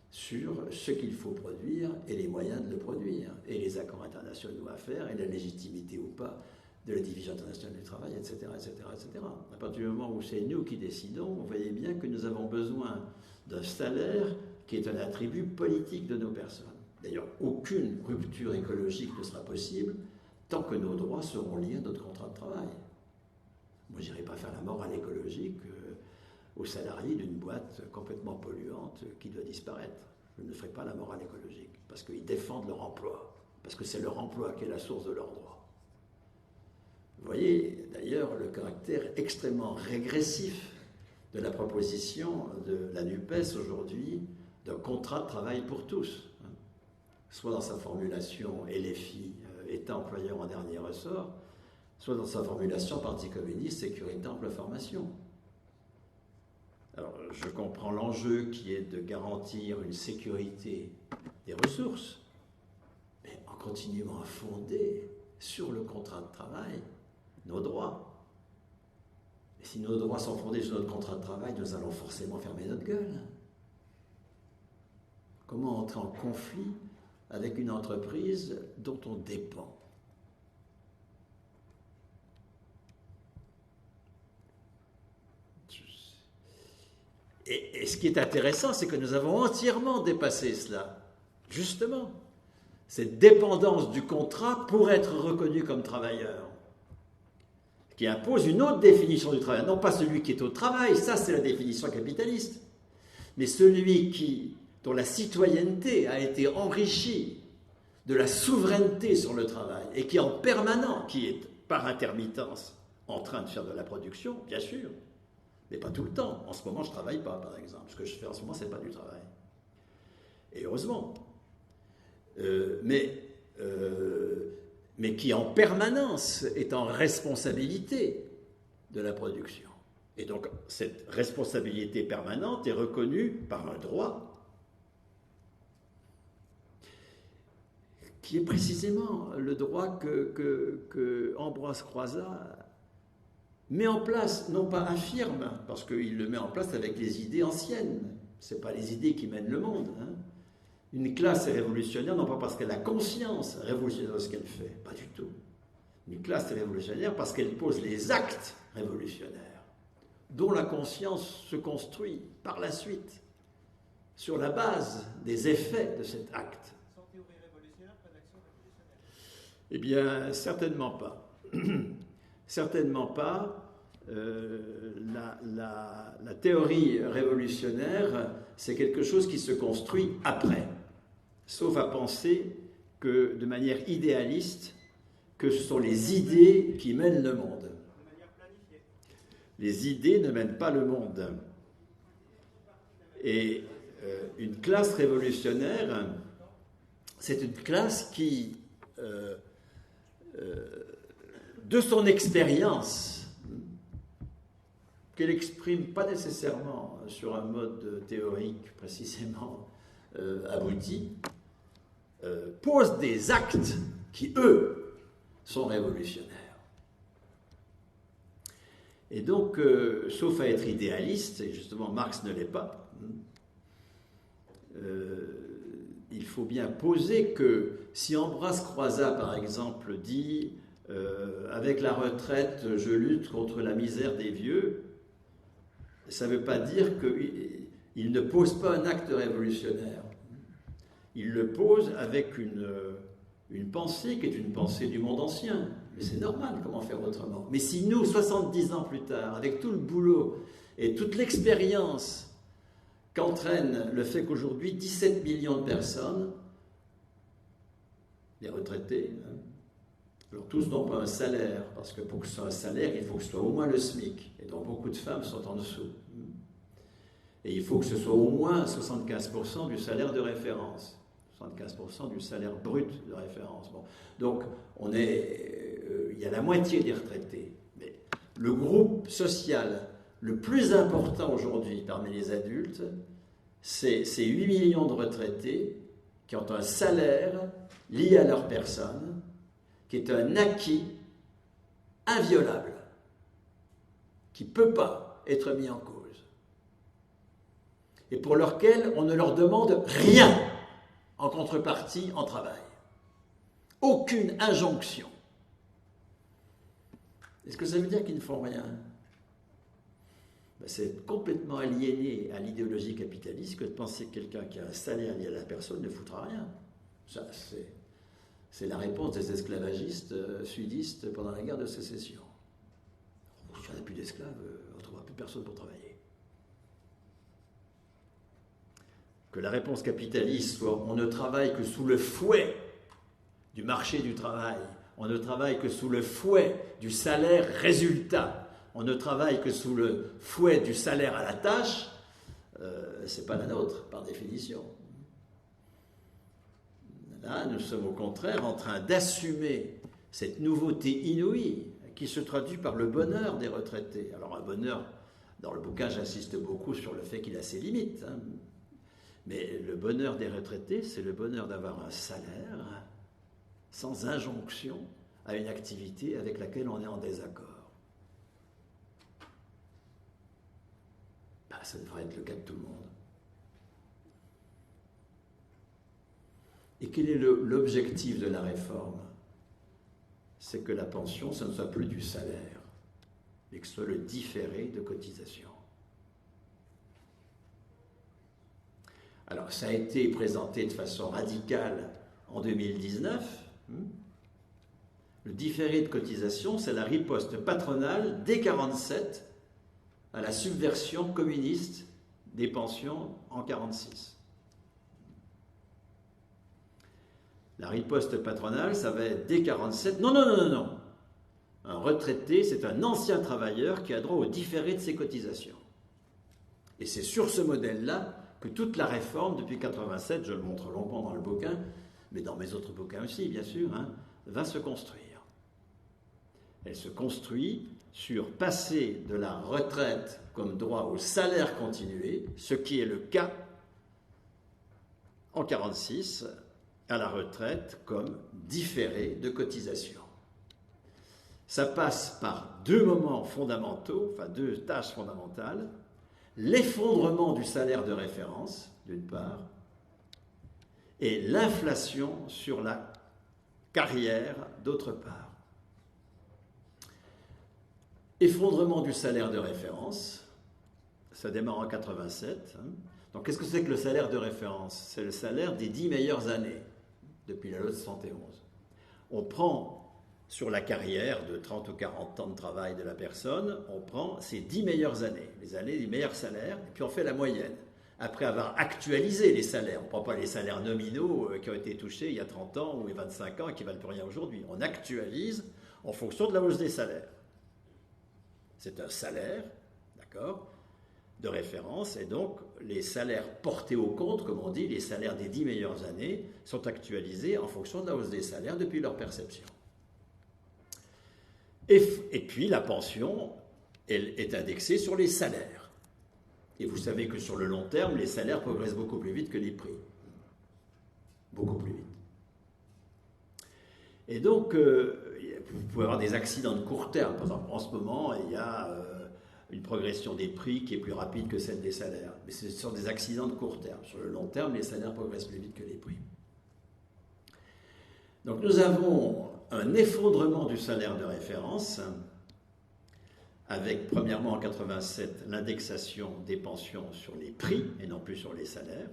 sur ce qu'il faut produire et les moyens de le produire, et les accords internationaux à faire, et la légitimité ou pas de la Division internationale du travail, etc., etc., etc. À partir du moment où c'est nous qui décidons, vous voyez bien que nous avons besoin d'un salaire qui est un attribut politique de nos personnes. D'ailleurs, aucune rupture écologique ne sera possible tant que nos droits seront liés à notre contrat de travail. Moi, je n'irai pas faire la morale écologique aux salariés d'une boîte complètement polluante qui doit disparaître. Je ne ferai pas la morale écologique, parce qu'ils défendent leur emploi, parce que c'est leur emploi qui est la source de leurs droits. Vous voyez d'ailleurs le caractère extrêmement régressif de la proposition de la NUPES aujourd'hui d'un contrat de travail pour tous, soit dans sa formulation LFI, État employeur en dernier ressort, soit dans sa formulation Parti communiste, sécurité, emploi, formation. Alors, je comprends l'enjeu qui est de garantir une sécurité des ressources, mais en continuant à fonder sur le contrat de travail nos droits. Et si nos droits sont fondés sur notre contrat de travail, nous allons forcément fermer notre gueule. Comment entrer en conflit avec une entreprise dont on dépend? Et ce qui est intéressant, c'est que nous avons entièrement dépassé cela. Justement, cette dépendance du contrat pour être reconnu comme travailleur, qui impose une autre définition du travail. Non pas celui qui est au travail, ça c'est la définition capitaliste, mais celui dont la citoyenneté a été enrichie de la souveraineté sur le travail et qui est en permanence, qui est par intermittence en train de faire de la production, bien sûr, mais pas tout le temps. En ce moment, je ne travaille pas, par exemple. Ce que je fais en ce moment, ce n'est pas du travail. Et heureusement. Mais qui en permanence est en responsabilité de la production. Et donc, cette responsabilité permanente est reconnue par un droit qui est précisément le droit que Ambroise Croizat met en place, non pas affirme, parce qu'il le met en place avec les idées anciennes. Ce n'est pas les idées qui mènent le monde. Hein. Une classe est révolutionnaire, non pas parce qu'elle a conscience révolutionnaire de ce qu'elle fait, pas du tout. Une classe est révolutionnaire parce qu'elle pose les actes révolutionnaires, dont la conscience se construit par la suite, sur la base des effets de cet acte. Sans théorie révolutionnaire, pas d'action révolutionnaire? Eh bien, certainement pas. Certainement pas. La théorie révolutionnaire, c'est quelque chose qui se construit après, sauf à penser que, de manière idéaliste, que ce sont les idées qui mènent le monde. De manière planifiée. Les idées ne mènent pas le monde. Et une classe révolutionnaire, c'est une classe qui, de son expérience, qu'elle n'exprime pas nécessairement sur un mode théorique précisément abouti, pose des actes qui, eux, sont révolutionnaires. Et donc, sauf à être idéaliste, et justement Marx ne l'est pas, il faut bien poser que si Ambroise Croizat, par exemple, dit avec la retraite, je lutte contre la misère des vieux, ça ne veut pas dire qu'il ne pose pas un acte révolutionnaire. Il le pose avec une pensée qui est une pensée du monde ancien. Mais c'est normal, comment faire autrement? Mais si nous, 70 ans plus tard, avec tout le boulot et toute l'expérience qu'entraîne le fait qu'aujourd'hui 17 millions de personnes, les retraités, alors tous n'ont pas un salaire, parce que pour que ce soit un salaire, il faut que ce soit au moins le SMIC, et donc beaucoup de femmes sont en dessous. Et il faut que ce soit au moins 75% du salaire de référence, 75% du salaire brut de référence. Bon. Donc, il y a la moitié des retraités. Mais le groupe social le plus important aujourd'hui parmi les adultes, c'est ces 8 millions de retraités qui ont un salaire lié à leur personne, qui est un acquis inviolable, qui ne peut pas être mis en cause, et pour lequel on ne leur demande rien en contrepartie en travail. Aucune injonction. Est-ce que ça veut dire qu'ils ne font rien? C'est complètement aliéné à l'idéologie capitaliste que de penser que quelqu'un qui a un salaire lié à la personne ne foutra rien. Ça, c'est la réponse des esclavagistes sudistes pendant la guerre de sécession. Si on n'a plus d'esclaves, on ne trouvera plus personne pour travailler. Que la réponse capitaliste soit on ne travaille que sous le fouet du marché du travail, on ne travaille que sous le fouet du salaire résultat, on ne travaille que sous le fouet du salaire à la tâche, ce n'est pas la nôtre, par définition. Là, nous sommes au contraire en train d'assumer cette nouveauté inouïe qui se traduit par le bonheur des retraités. Alors un bonheur, dans le bouquin j'insiste beaucoup sur le fait qu'il a ses limites, hein. Mais le bonheur des retraités, c'est le bonheur d'avoir un salaire sans injonction à une activité avec laquelle on est en désaccord. Ça devrait être le cas de tout le monde. Et quel est l'objectif de la réforme? C'est que la pension, ce ne soit plus du salaire, mais que ce soit le différé de cotisation. Alors, ça a été présenté de façon radicale en 2019. Le différé de cotisation, c'est la riposte patronale dès 1947 à la subversion communiste des pensions en 1946. La riposte patronale, ça va être dès 1947. Non. Un retraité, c'est un ancien travailleur qui a droit au différé de ses cotisations. Et c'est sur ce modèle-là que toute la réforme, depuis 1987, je le montre longuement dans le bouquin, mais dans mes autres bouquins aussi, bien sûr, va se construire. Elle se construit sur passer de la retraite comme droit au salaire continué, ce qui est le cas en 1946, à la retraite comme différé de cotisation. Ça passe par deux moments fondamentaux, enfin deux tâches fondamentales, l'effondrement du salaire de référence, d'une part, et l'inflation sur la carrière, d'autre part. Effondrement du salaire de référence, ça démarre en 1987. Donc qu'est-ce que c'est que le salaire de référence? C'est le salaire des 10 meilleures années, depuis la loi de 71. On prend sur la carrière de 30 ou 40 ans de travail de la personne, on prend ses 10 meilleures années, les années des meilleurs salaires, et puis on fait la moyenne. Après avoir actualisé les salaires, on ne prend pas les salaires nominaux qui ont été touchés il y a 30 ans ou 25 ans et qui ne valent plus rien aujourd'hui. On actualise en fonction de la hausse des salaires. C'est un salaire, d'accord, de référence, et donc les salaires portés au compte, comme on dit, les salaires des 10 meilleures années, sont actualisés en fonction de la hausse des salaires depuis leur perception. Et puis la pension, elle est indexée sur les salaires. Et vous savez que sur le long terme, les salaires progressent beaucoup plus vite que les prix. Beaucoup plus vite. Et donc, vous pouvez avoir des accidents de court terme. Par exemple, en ce moment, il y a une progression des prix qui est plus rapide que celle des salaires. Mais ce sont des accidents de court terme. Sur le long terme, les salaires progressent plus vite que les prix. Donc nous avons un effondrement du salaire de référence, avec premièrement en 1987 l'indexation des pensions sur les prix et non plus sur les salaires,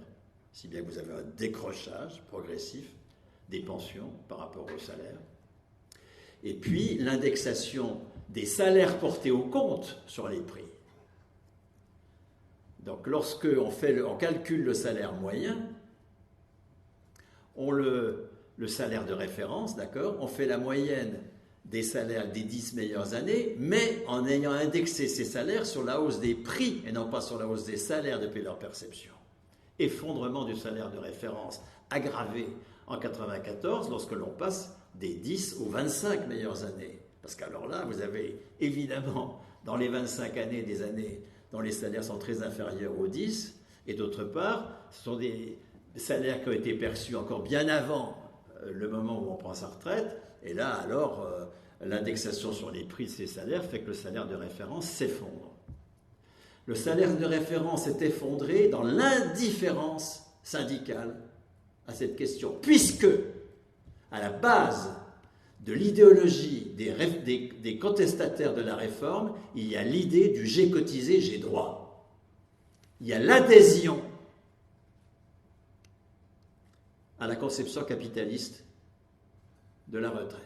si bien que vous avez un décrochage progressif des pensions par rapport aux salaires. Et puis l'indexation des salaires portés au compte sur les prix. Donc lorsque on calcule le salaire moyen, le salaire de référence, d'accord, on fait la moyenne des salaires des 10 meilleures années, mais en ayant indexé ces salaires sur la hausse des prix et non pas sur la hausse des salaires depuis leur perception. Effondrement du salaire de référence aggravé en 1994 lorsque l'on passe des 10 aux 25 meilleures années. Parce qu'alors là, vous avez évidemment dans les 25 années des années dont les salaires sont très inférieurs aux 10, et d'autre part, ce sont des salaires qui ont été perçus encore bien avant le moment où on prend sa retraite, et là alors l'indexation sur les prix de ces salaires fait que le salaire de référence s'effondre. Le salaire de référence est effondré dans l'indifférence syndicale à cette question, puisque à la base de l'idéologie des contestataires de la réforme, il y a l'idée du j'ai cotisé, j'ai droit. Il y a l'adhésion à la conception capitaliste de la retraite.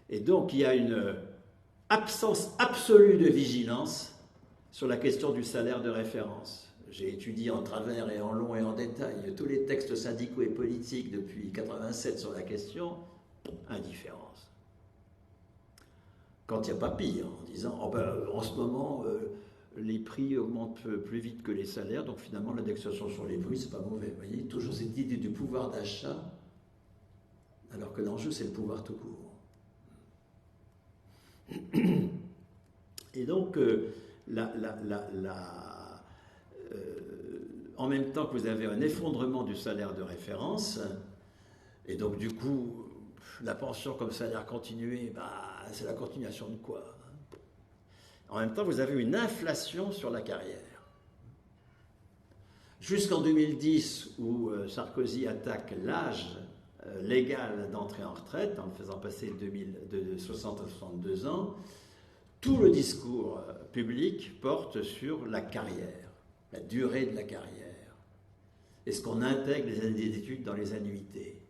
Et donc il y a une absence absolue de vigilance sur la question du salaire de référence. J'ai étudié en travers et en long et en détail tous les textes syndicaux et politiques depuis 1987 sur la question, indifférence. Quand il n'y a pas pire, en disant en ce moment les prix augmentent plus vite que les salaires, donc finalement l'indexation sur les prix, c'est pas mauvais. Vous voyez, toujours cette idée du pouvoir d'achat, alors que l'enjeu, c'est le pouvoir tout court. Et donc, en même temps que vous avez un effondrement du salaire de référence, et donc du coup, la pension comme salaire continué, c'est la continuation de quoi ? En même temps, vous avez une inflation sur la carrière. Jusqu'en 2010, où Sarkozy attaque l'âge légal d'entrée en retraite, en le faisant passer de 60 à 62 ans, tout le discours public porte sur la carrière. la durée de la carrière. Est-ce qu'on intègre les années d'études dans les annuités?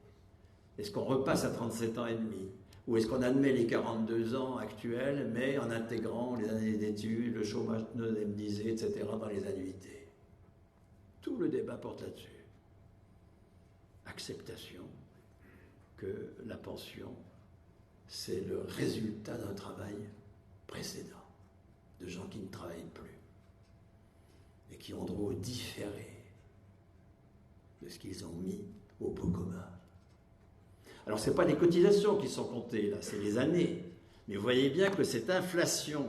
Est-ce qu'on repasse à 37 ans et demi? Ou est-ce qu'on admet les 42 ans actuels, mais en intégrant les années d'études, le chômage non indemnisé, etc., dans les annuités? Tout le débat porte là-dessus. Acceptation que la pension, c'est le résultat d'un travail précédent, de gens qui ne travaillent plus et qui ont droit au différé de ce qu'ils ont mis au pot commun. Alors, ce n'est pas les cotisations qui sont comptées, là, c'est les années. Mais vous voyez bien que cette inflation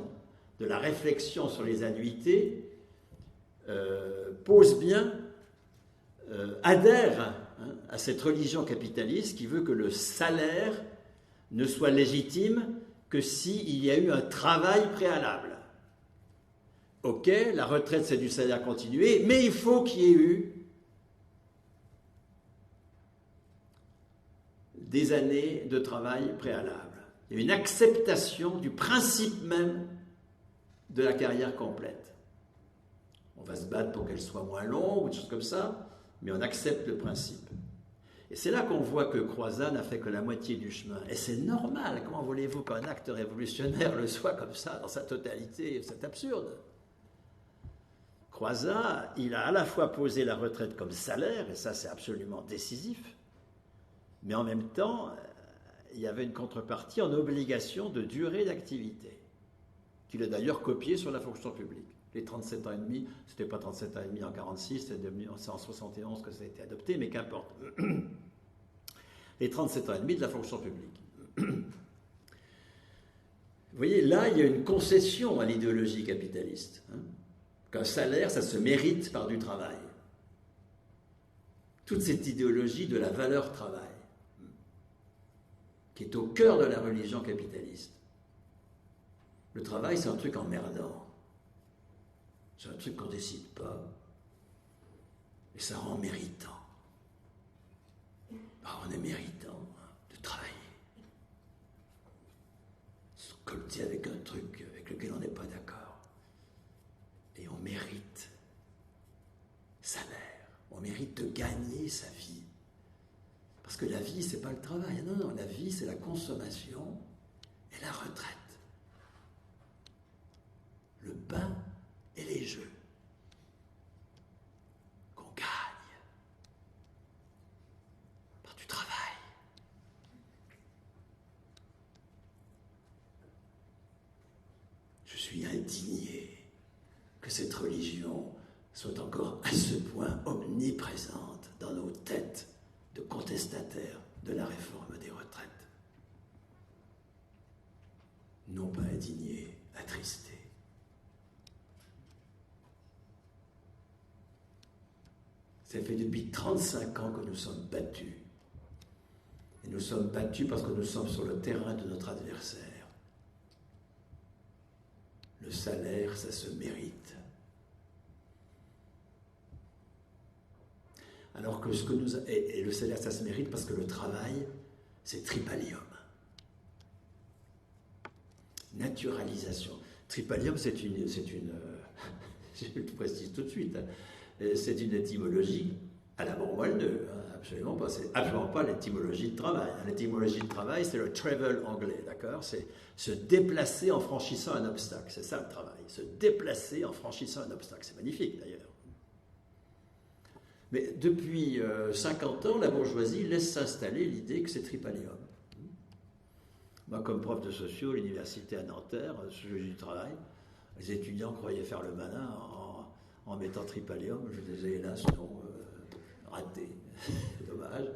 de la réflexion sur les annuités pose bien, adhère à cette religion capitaliste qui veut que le salaire ne soit légitime que s'il y a eu un travail préalable. Ok, la retraite c'est du salaire continué, mais il faut qu'il y ait eu des années de travail préalable. Il y a une acceptation du principe même de la carrière complète. On va se battre pour qu'elle soit moins longue ou des choses comme ça, mais on accepte le principe. Et c'est là qu'on voit que Croizat n'a fait que la moitié du chemin. Et c'est normal, comment voulez-vous qu'un acte révolutionnaire le soit comme ça, dans sa totalité? C'est absurde. Croizat, il a à la fois posé la retraite comme salaire, et ça c'est absolument décisif, mais en même temps, il y avait une contrepartie en obligation de durée d'activité, qu'il a d'ailleurs copié sur la fonction publique. Les 37 ans et demi, c'était pas 37 ans et demi en 46, c'est en 71 que ça a été adopté, mais qu'importe. Les 37 ans et demi de la fonction publique. Vous voyez, là, il y a une concession à l'idéologie capitaliste. Qu'un salaire, ça se mérite par du travail. Toute cette idéologie de la valeur travail, qui est au cœur de la religion capitaliste. Le travail, c'est un truc emmerdant. C'est un truc qu'on ne décide pas. Et ça rend méritant. Ah, on est méritant de travailler. Se colter avec un truc avec lequel on n'est pas d'accord. Et on mérite salaire. On mérite de gagner sa vie. Parce que la vie, c'est pas le travail. Non, non, la vie, c'est la consommation et la retraite. Le pain et les jeux qu'on gagne par du travail. Je suis indigné que cette religion soit encore à ce point omniprésente dans nos têtes de contestataires de la réforme des retraites. Non pas indigné, attristé. Ça fait depuis 35 ans que nous sommes battus. Et nous sommes battus parce que nous sommes sur le terrain de notre adversaire. Le salaire, ça se mérite. Alors que ce que nous... Et le salaire, ça se mérite parce que le travail, c'est tripalium. Naturalisation. Tripalium, c'est une je le précise tout de suite, c'est une étymologie à la Bornwald, absolument pas. C'est absolument pas l'étymologie de travail. L'étymologie de travail, c'est le travel anglais, d'accord? C'est se déplacer en franchissant un obstacle. C'est ça le travail. Se déplacer en franchissant un obstacle. C'est magnifique d'ailleurs. Mais depuis 50 ans, la bourgeoisie laisse s'installer l'idée que c'est tripalium. Moi, comme prof de socio à l'université à Nanterre, sujet du travail, les étudiants croyaient faire le malin en mettant tripalium. Je disais, hélas, non, raté. Dommage.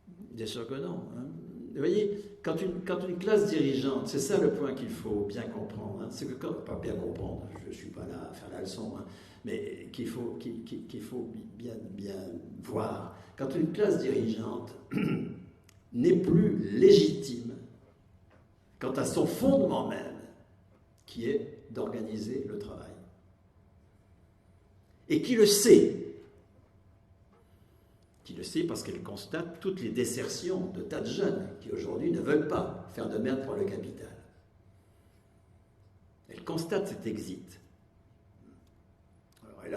Bien sûr que non. Hein. Vous voyez, quand une classe dirigeante, c'est ça le point qu'il faut bien comprendre, hein, c'est que pas bien comprendre, je ne suis pas là à faire la leçon, hein, mais qu'il faut bien voir. Quand une classe dirigeante n'est plus légitime quant à son fondement même, qui est d'organiser le travail, et qui le sait parce qu'elle constate toutes les désertions de tas de jeunes qui aujourd'hui ne veulent pas faire de merde pour le capital. Elle constate cet exit.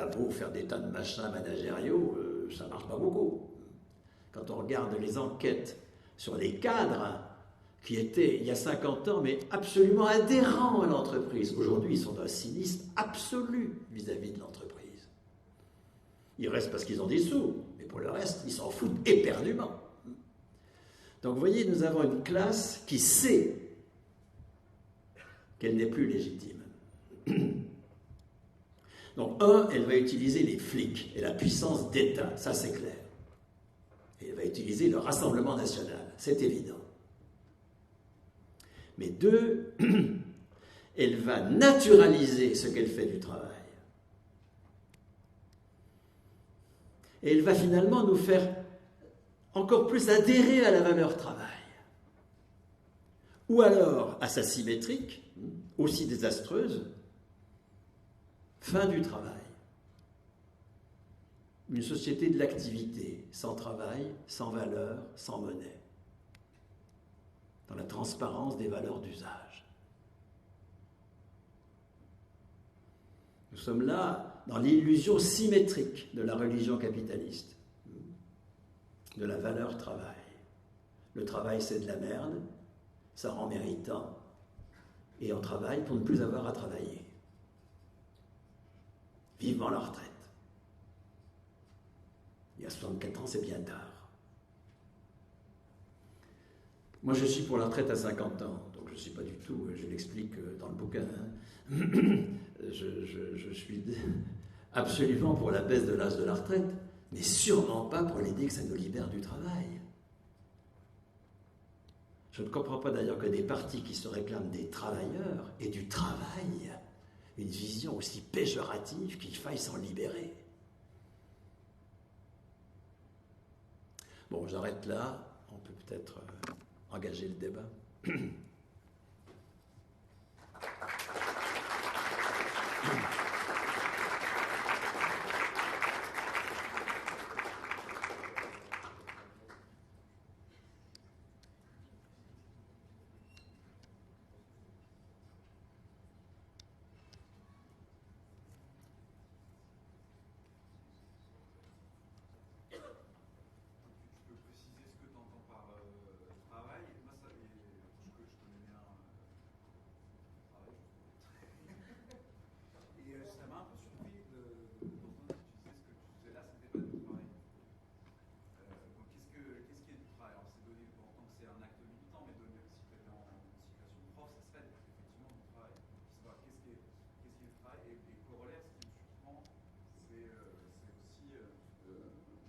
beau faire des tas de machins managériaux, ça ne marche pas beaucoup. Quand on regarde les enquêtes sur les cadres qui étaient, il y a 50 ans, mais absolument adhérents à l'entreprise, aujourd'hui, ils sont d'un cynisme absolu vis-à-vis de l'entreprise. Ils restent parce qu'ils ont des sous, mais pour le reste, ils s'en foutent éperdument. Donc, vous voyez, nous avons une classe qui sait qu'elle n'est plus légitime. Donc, elle va utiliser les flics et la puissance d'État, ça c'est clair. Et elle va utiliser le Rassemblement national, c'est évident. Mais 2, elle va naturaliser ce qu'elle fait du travail. Et elle va finalement nous faire encore plus adhérer à la valeur travail. Ou alors à sa symétrique, aussi désastreuse, fin du travail. Une société de l'activité, sans travail, sans valeur, sans monnaie. Dans la transparence des valeurs d'usage. Nous sommes là dans l'illusion symétrique de la religion capitaliste, de la valeur travail. Le travail, c'est de la merde, ça rend méritant, et on travaille pour ne plus avoir à travailler. Vivement la retraite. Il y a 64 ans, c'est bien tard. Moi, je suis pour la retraite à 50 ans, donc je ne suis pas du tout, je l'explique dans le bouquin, je suis absolument pour la baisse de l'âge de la retraite, mais sûrement pas pour l'idée que ça nous libère du travail. Je ne comprends pas d'ailleurs que des partis qui se réclament des travailleurs et du travail, une vision aussi péjorative qu'il faille s'en libérer. Bon, j'arrête là, on peut peut-être engager le débat.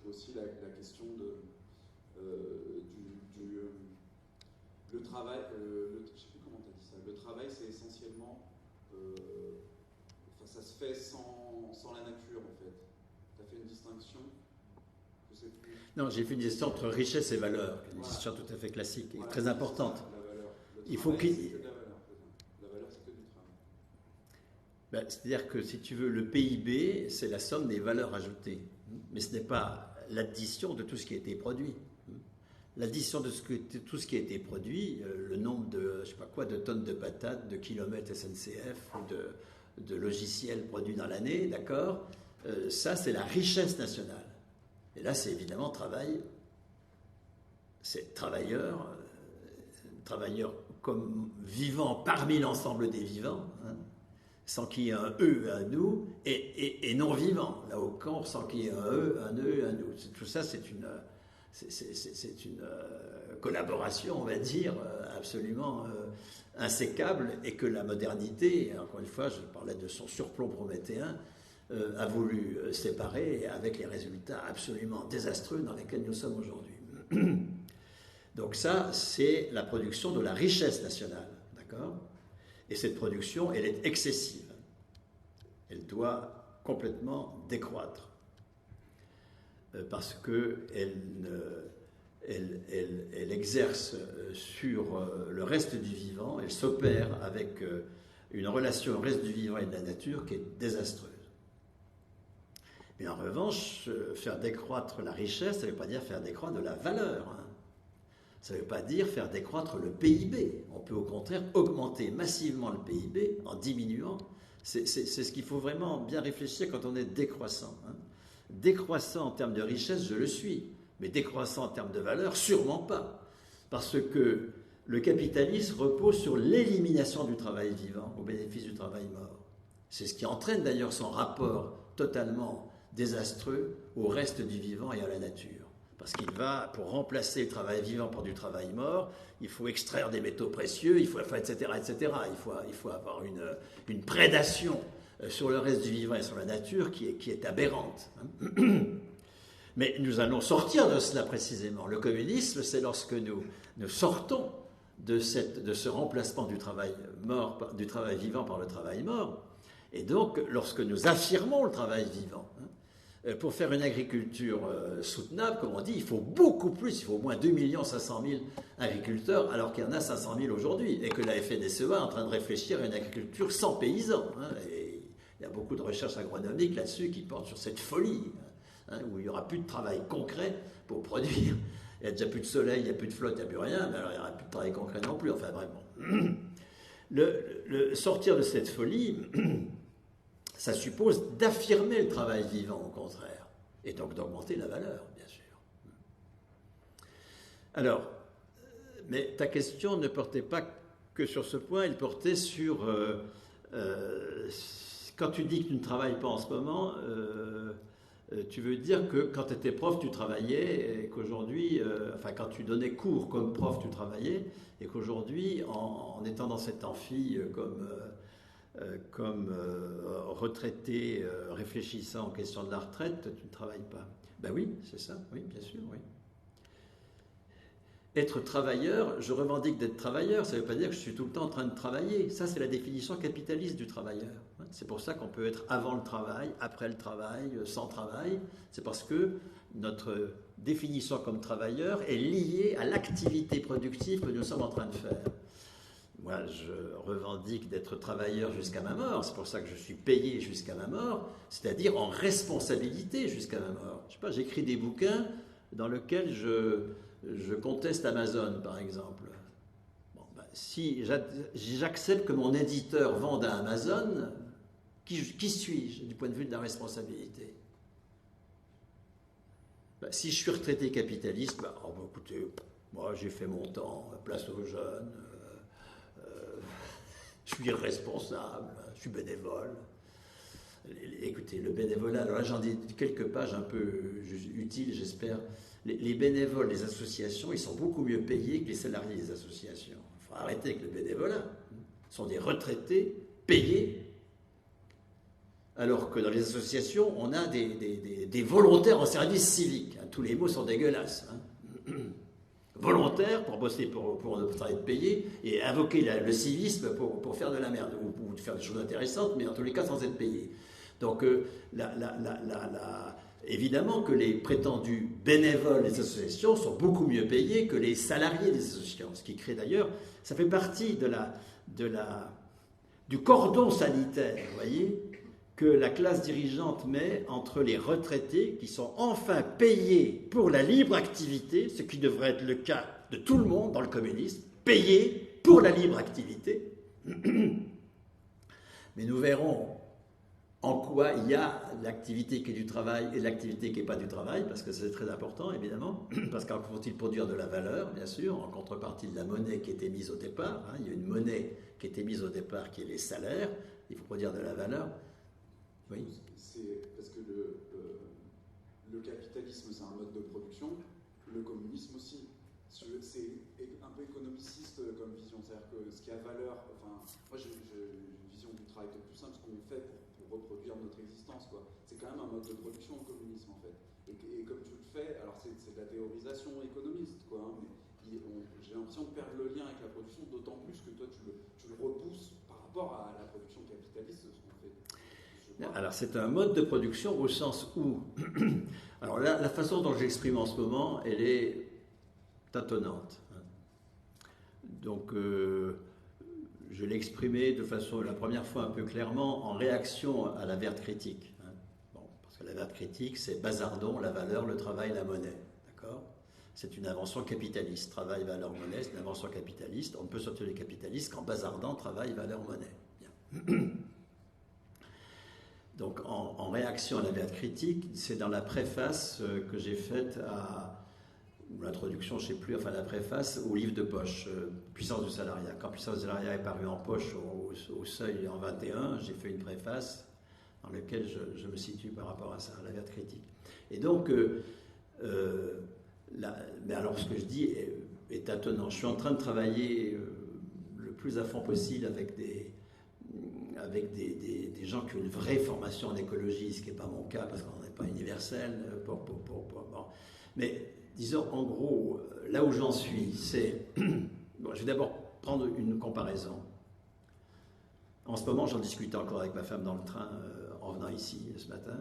Aussi la question le travail, je ne sais plus comment tu as dit ça, le travail c'est essentiellement, ça se fait sans la nature en fait. Tu as fait une distinction, je sais plus. Non, j'ai fait une distinction entre richesse et valeur, une distinction tout à fait classique et très importante. Il faut qu'il... La valeur c'est que du travail. Ben, c'est-à-dire que si tu veux, le PIB, c'est la somme des valeurs ajoutées, mais ce n'est pas l'addition de tout ce qui a été produit. L'addition de tout ce qui a été produit, le nombre de, je sais pas quoi, de tonnes de patates, de kilomètres SNCF, ou de logiciels produits dans l'année, d'accord, ça c'est la richesse nationale. Et là c'est évidemment travail, c'est travailleurs comme vivant parmi l'ensemble des vivants, hein, sans qu'il y ait un eux, un nous, et non vivant, là au camp, sans qu'il y ait un eux, un nous. Tout ça, c'est une collaboration, on va dire, absolument insécable, et que la modernité, encore une fois, je parlais de son surplomb prométhéen, a voulu séparer avec les résultats absolument désastreux dans lesquels nous sommes aujourd'hui. Donc ça, c'est la production de la richesse nationale, d'accord ? Et cette production, elle est excessive. Elle doit complètement décroître. Parce qu'elle exerce sur le reste du vivant, elle s'opère avec une relation au reste du vivant et de la nature qui est désastreuse. Mais en revanche, faire décroître la richesse, ça ne veut pas dire faire décroître de la valeur, hein. Ça ne veut pas dire faire décroître le PIB. On peut au contraire augmenter massivement le PIB en diminuant C'est ce qu'il faut vraiment bien réfléchir quand on est décroissant. Hein. Décroissant en termes de richesse, je le suis, mais décroissant en termes de valeur, sûrement pas. Parce que le capitalisme repose sur l'élimination du travail vivant au bénéfice du travail mort. C'est ce qui entraîne d'ailleurs son rapport totalement désastreux au reste du vivant et à la nature. Parce qu'il va, pour remplacer le travail vivant par du travail mort, il faut extraire des métaux précieux, etc., etc. Il faut avoir une prédation sur le reste du vivant et sur la nature qui est aberrante. Mais nous allons sortir de cela précisément. Le communisme, c'est lorsque nous sortons de ce remplacement du travail vivant par le travail mort, et donc lorsque nous affirmons le travail vivant. Pour faire une agriculture soutenable, comme on dit, il faut beaucoup plus, il faut au moins 2 500 000 agriculteurs, alors qu'il y en a 500 000 aujourd'hui, et que la FNSEA est en train de réfléchir à une agriculture sans paysans. Et il y a beaucoup de recherches agronomiques là-dessus qui portent sur cette folie, où il n'y aura plus de travail concret pour produire. Il n'y a déjà plus de soleil, il n'y a plus de flotte, il n'y a plus rien, mais alors il n'y aura plus de travail concret non plus. Enfin, vraiment. Le sortir de cette folie, ça suppose d'affirmer le travail vivant, au contraire, et donc d'augmenter la valeur, bien sûr. Alors, mais ta question ne portait pas que sur ce point, elle portait sur... quand tu dis que tu ne travailles pas en ce moment, tu veux dire que quand tu étais prof, tu travaillais, et qu'aujourd'hui, quand tu donnais cours comme prof, tu travaillais, et qu'aujourd'hui, en étant dans cet amphi comme retraité réfléchissant aux questions de la retraite, tu ne travailles pas. Ben oui, c'est ça, oui, bien sûr, oui. Être travailleur, je revendique d'être travailleur, ça ne veut pas dire que je suis tout le temps en train de travailler. Ça, c'est la définition capitaliste du travailleur. C'est pour ça qu'on peut être avant le travail, après le travail, sans travail. C'est parce que notre définition comme travailleur est liée à l'activité productive que nous sommes en train de faire. Moi, je revendique d'être travailleur jusqu'à ma mort, c'est pour ça que je suis payé jusqu'à ma mort, c'est-à-dire en responsabilité jusqu'à ma mort. Je sais pas, j'écris des bouquins dans lesquels je conteste Amazon, par exemple. Bon, si j'accepte que mon éditeur vende à Amazon, qui suis-je du point de vue de la responsabilité? Si je suis retraité capitaliste, écoutez, moi j'ai fait mon temps, place aux jeunes, je suis irresponsable, je suis bénévole. Écoutez, le bénévolat, alors là j'en ai quelques pages un peu utiles, j'espère. Les bénévoles des associations, ils sont beaucoup mieux payés que les salariés des associations. Il faut arrêter avec le bénévolat. Ce sont des retraités payés, alors que dans les associations, on a des volontaires en service civique. Tous les mots sont dégueulasses. Volontaire pour bosser pour être payé et invoquer le civisme pour faire de la merde ou faire des choses intéressantes, mais en tous les cas sans être payé. Donc évidemment que les prétendus bénévoles des associations sont beaucoup mieux payés que les salariés des associations, ce qui crée d'ailleurs, ça fait partie du cordon sanitaire, vous voyez, que la classe dirigeante met entre les retraités qui sont enfin payés pour la libre activité, ce qui devrait être le cas de tout le monde dans le communisme, payés pour la libre activité. Mais nous verrons en quoi il y a l'activité qui est du travail et l'activité qui n'est pas du travail, parce que c'est très important, évidemment, parce qu'en faut-il produire de la valeur, bien sûr, en contrepartie de la monnaie qui était mise au départ. Il y a une monnaie qui était mise au départ, qui est les salaires, il faut produire de la valeur. Oui. C'est parce que le capitalisme, c'est un mode de production, le communisme aussi. C'est un peu économiciste comme vision, c'est-à-dire que ce qui a valeur, moi j'ai une vision du travail qui est plus simple, ce qu'on fait pour reproduire notre existence, quoi. C'est quand même un mode de production, le communisme, en fait. Et comme tu le fais, alors c'est de la théorisation économiste, quoi, mais j'ai l'impression de perdre le lien avec la production, d'autant plus que toi tu le repousses par rapport à la production capitaliste, ce qu'on fait. Alors c'est un mode de production au sens où, alors là, la façon dont j'exprime en ce moment, elle est tâtonnante. Donc je l'ai exprimé de façon, la première fois un peu clairement, en réaction à la verte critique. Parce que la verte critique, c'est Bazardon, la valeur, le travail, la monnaie. D'accord ? C'est une invention capitaliste. Travail, valeur, monnaie, c'est une invention capitaliste. On ne peut sortir les capitalistes qu'en bazardant travail, valeur, monnaie. Bien. Donc en réaction à la période critique, c'est dans la préface que j'ai faite ou l'introduction, je ne sais plus, enfin la préface au livre de poche, Puissance du salariat. Quand Puissance du salariat est paru en poche au Seuil en 21, j'ai fait une préface dans laquelle je me situe par rapport à ça, à la période critique. Et donc, mais alors ce que je dis est attenant. Je suis en train de travailler le plus à fond possible avec des gens qui ont une vraie formation en écologie, ce qui n'est pas mon cas parce qu'on n'est pas universel. Bon. Mais disons, en gros, là où j'en suis, c'est... Bon, je vais d'abord prendre une comparaison. En ce moment, j'en discutais encore avec ma femme dans le train en venant ici ce matin.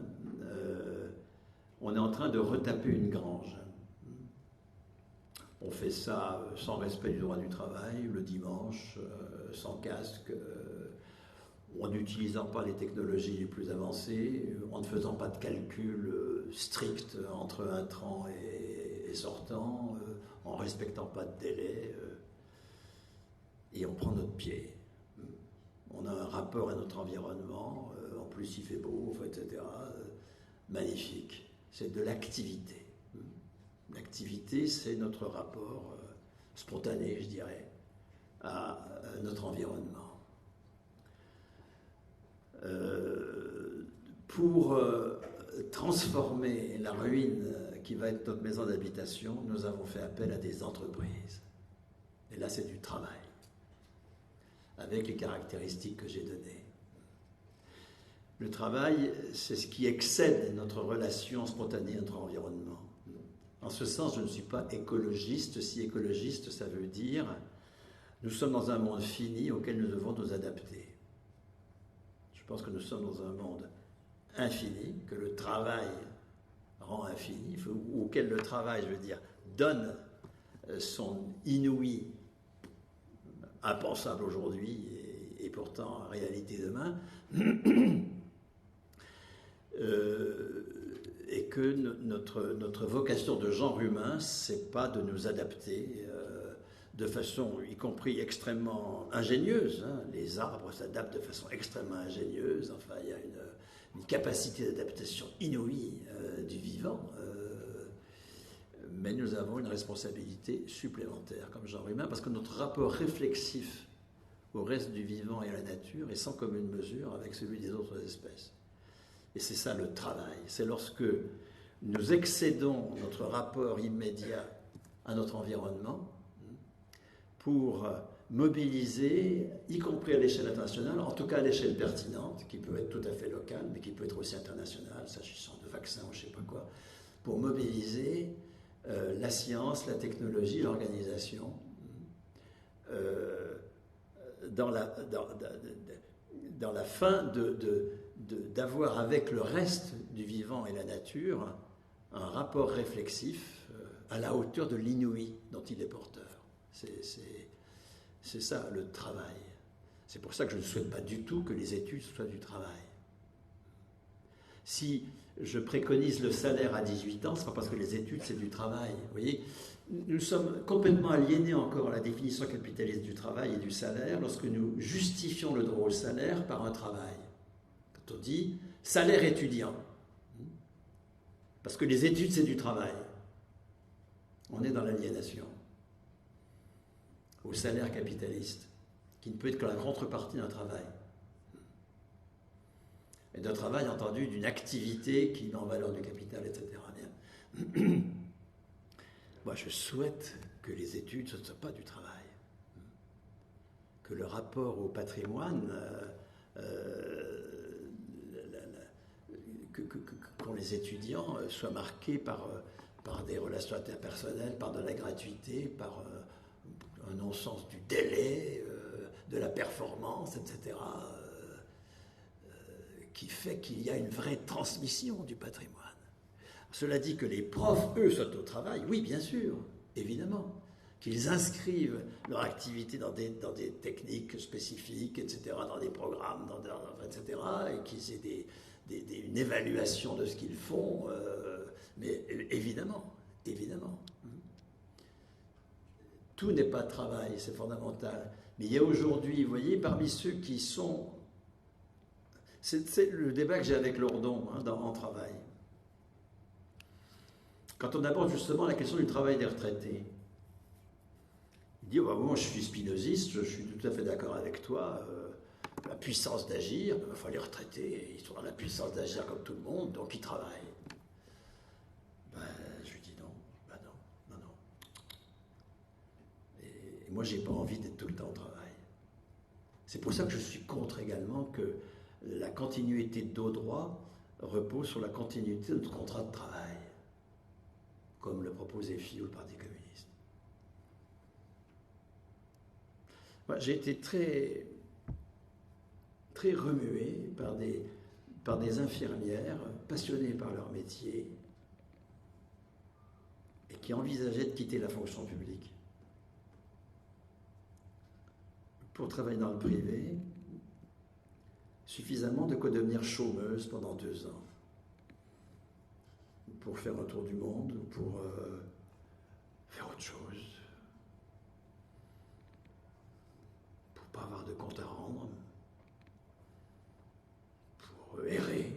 On est en train de retaper une grange. On fait ça sans respect du droit du travail, le dimanche, sans casque, en n'utilisant pas les technologies les plus avancées, en ne faisant pas de calcul strict entre intrant et sortant, en ne respectant pas de délai, et on prend notre pied. On a un rapport à notre environnement, en plus il fait beau, etc. Magnifique. C'est de l'activité. L'activité, c'est notre rapport spontané, je dirais, à notre environnement. Pour transformer la ruine qui va être notre maison d'habitation, nous avons fait appel à des entreprises. Et là, c'est du travail, avec les caractéristiques que j'ai données. Le travail, c'est ce qui excède notre relation spontanée à notre environnement. En ce sens, je ne suis pas écologiste. Si écologiste, ça veut dire nous sommes dans un monde fini auquel nous devons nous adapter. Je pense que nous sommes dans un monde infini, que le travail rend infini, ou auquel le travail, je veux dire, donne son inouï, impensable aujourd'hui et pourtant réalité demain. Et que notre vocation de genre humain, c'est pas de nous adapter de façon, y compris extrêmement ingénieuse. Hein. Les arbres s'adaptent de façon extrêmement ingénieuse. Enfin, il y a une capacité d'adaptation inouïe du vivant. Mais nous avons une responsabilité supplémentaire comme genre humain, parce que notre rapport réflexif au reste du vivant et à la nature est sans commune mesure avec celui des autres espèces. Et c'est ça le travail. C'est lorsque nous excédons notre rapport immédiat à notre environnement pour mobiliser, y compris à l'échelle internationale, en tout cas à l'échelle pertinente, qui peut être tout à fait locale, mais qui peut être aussi internationale, s'agissant de vaccins ou je ne sais pas quoi, pour mobiliser la science, la technologie, l'organisation dans la fin d'avoir avec le reste du vivant et la nature un rapport réflexif à la hauteur de l'inouï dont il est porteur. C'est ça le travail. C'est pour ça que je ne souhaite pas du tout que les études soient du travail. Si je préconise le salaire à 18 ans, ce n'est pas parce que les études c'est du travail. Vous voyez, nous sommes complètement aliénés encore à la définition capitaliste du travail et du salaire lorsque nous justifions le droit au salaire par un travail. Quand on dit salaire étudiant, parce que les études c'est du travail, on est dans l'aliénation au salaire capitaliste, qui ne peut être que la contrepartie d'un travail. Et d'un travail entendu d'une activité qui met en valeur du capital, etc. Bien. Moi, je souhaite que les études, ce ne soit pas du travail. Que le rapport au patrimoine, qu'ont les étudiants, soit marqué par des relations interpersonnelles, par de la gratuité, par un non-sens du délai, de la performance, etc., qui fait qu'il y a une vraie transmission du patrimoine. Cela dit que les profs, eux, sont au travail, oui, bien sûr, évidemment, qu'ils inscrivent leur activité dans des techniques spécifiques, etc., dans des programmes, etc., et qu'ils aient une évaluation de ce qu'ils font, mais évidemment. Tout n'est pas travail, c'est fondamental. Mais il y a aujourd'hui, vous voyez, parmi ceux qui sont... C'est le débat que j'ai avec Lordon en travail. Quand on aborde justement la question du travail des retraités, il dit, oh, bah, moi je suis spinoziste, je suis tout à fait d'accord avec toi, la puissance d'agir, enfin, les retraités, ils sont dans la puissance d'agir comme tout le monde, donc ils travaillent. Ben, je lui dis non, ben non. Et moi j'ai pas envie d'être tout le temps au travail. C'est pour ça que je suis contre également que la continuité de nos droits repose sur la continuité de notre contrat de travail, comme le propose EFI ou le Parti communiste. Moi, j'ai été très remué par des infirmières passionnées par leur métier et qui envisageaient de quitter la fonction publique pour travailler dans le privé, suffisamment de quoi devenir chômeuse pendant 2 ans, pour faire un tour du monde, ou pour faire autre chose, pour pas avoir de compte à rendre, pour errer.